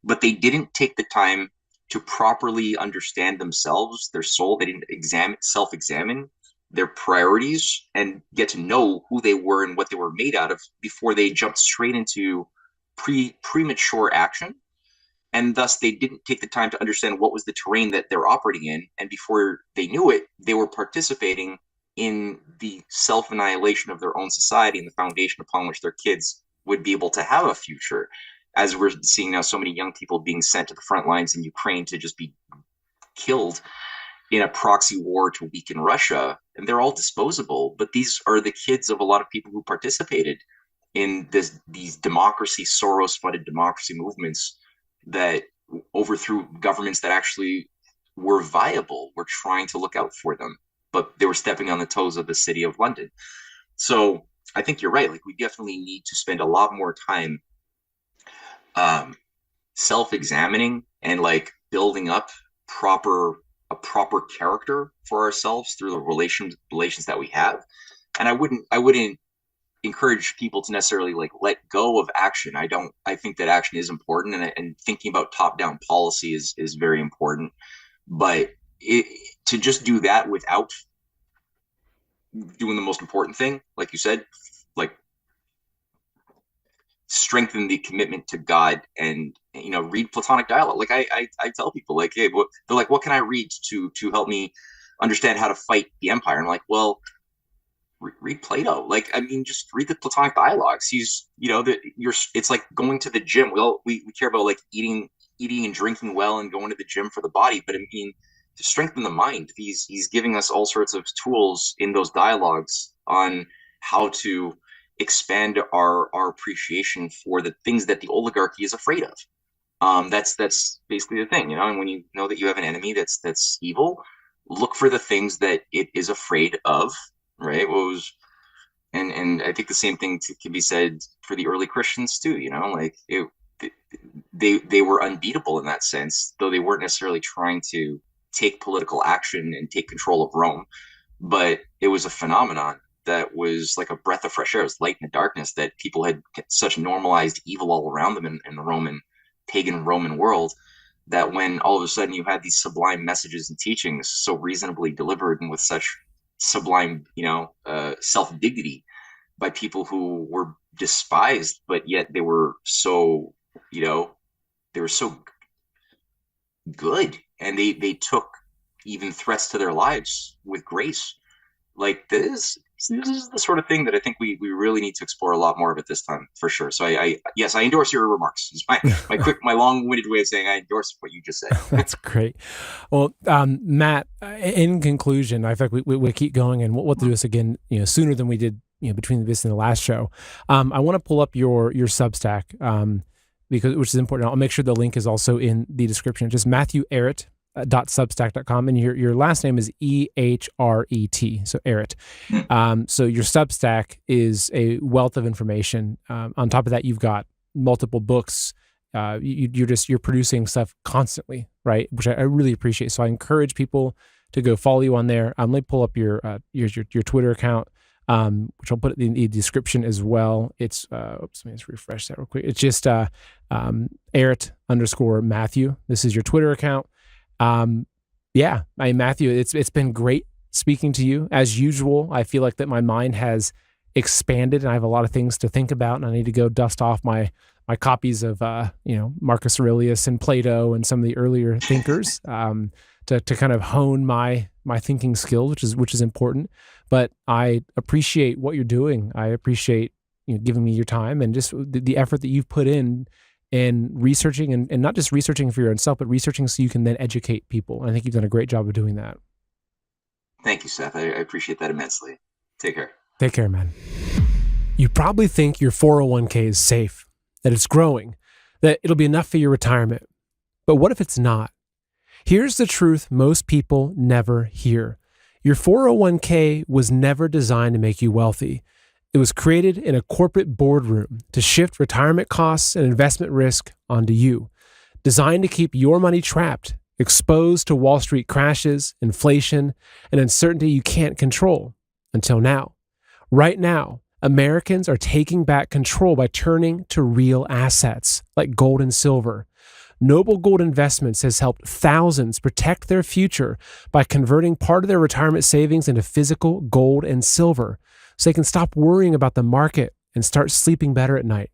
but they didn't take the time to properly understand themselves, their soul. They didn't self-examine their priorities and get to know who they were and what they were made out of before they jumped straight into premature action. And thus they didn't take the time to understand what was the terrain that they're operating in. And before they knew it, they were participating in the self-annihilation of their own society and the foundation upon which their kids would be able to have a future. As we're seeing now, so many young people being sent to the front lines in Ukraine to just be killed in a proxy war to weaken Russia, and they're all disposable. But these are the kids of a lot of people who participated in these democracy, Soros-funded democracy movements that overthrew governments that actually were viable, were trying to look out for them, but they were stepping on the toes of the city of London. So I think you're right. Like, we definitely need to spend a lot more time self-examining and like building up a proper character for ourselves through the relations that we have. And I wouldn't encourage people to necessarily like let go of action. I think that action is important, and thinking about top-down policy is very important. But to just do that without doing the most important thing, like you said, like strengthen the commitment to God and read Platonic dialogue. Like I tell people, like, hey, they're like, what can I read to help me understand how to fight the empire. I'm like, well, read Plato. Like, I mean, just read the Platonic dialogues. He's, it's like going to the gym. We care about like eating and drinking well and going to the gym for the body. But I mean, to strengthen the mind, he's giving us all sorts of tools in those dialogues on how to expand our appreciation for the things that the oligarchy is afraid of. That's basically the thing, and when you know that you have an enemy that's evil, look for the things that it is afraid of, right? And I think the same thing can be said for the early Christians too. Like they were unbeatable in that sense, though they weren't necessarily trying to take political action and take control of Rome. But it was a phenomenon that was like a breath of fresh air. It was light in the darkness, that people had such normalized evil all around them in the pagan Roman world, that when all of a sudden you had these sublime messages and teachings so reasonably delivered and with such sublime, self-dignity by people who were despised, but yet they were so, good, and they took even threats to their lives with grace. Like this is the sort of thing that I think we really need to explore a lot more of at this time, for sure. So yes, I endorse your remarks. It's my long-winded way of saying I endorse what you just said. That's great. Well, Matt, in conclusion, I think we keep going, and we'll do this again, sooner than we did, between this and the last show. I want to pull up your Substack, which is important. I'll make sure the link is also in the description. Just Matthew Ehret. .substack.com, and your last name is Ehret, so Ehret. So your Substack is a wealth of information. On top of that, you've got multiple books. You're producing stuff constantly, right? Which I really appreciate. So I encourage people to go follow you on there. Let me pull up your Twitter account, which I'll put in the description as well. It's let me just refresh that real quick. It's just Ehret_Matthew. This is your Twitter account. Matthew, it's been great speaking to you. As usual, I feel like that my mind has expanded and I have a lot of things to think about, and I need to go dust off my copies of, Marcus Aurelius and Plato and some of the earlier thinkers, to kind of hone my thinking skills, which is important. But I appreciate what you're doing. I appreciate giving me your time and just the effort that you've put in researching and not just researching for your own self, but researching so you can then educate people. And I think you've done a great job of doing that. Thank you, Seth. I appreciate that immensely. Take care. Take care, man. You probably think your 401k is safe, that it's growing, that it'll be enough for your retirement. But what if it's not? Here's the truth most people never hear. Your 401k was never designed to make you wealthy. It was created in a corporate boardroom to shift retirement costs and investment risk onto you, designed to keep your money trapped, exposed to Wall Street crashes, inflation, and uncertainty you can't control until now. Right now, Americans are taking back control by turning to real assets like gold and silver. Noble Gold Investments has helped thousands protect their future by converting part of their retirement savings into physical gold and silver, so they can stop worrying about the market and start sleeping better at night.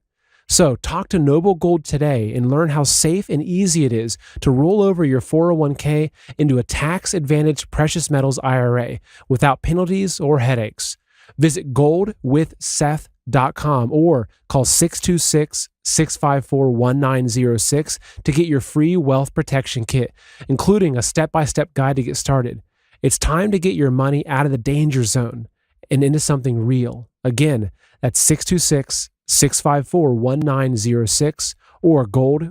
So talk to Noble Gold today and learn how safe and easy it is to roll over your 401k into a tax-advantaged precious metals IRA without penalties or headaches. Visit goldwithseth.com or call 626-654-1906 to get your free wealth protection kit, including a step-by-step guide to get started. It's time to get your money out of the danger zone and into something real. Again, that's 626-654-1906 or gold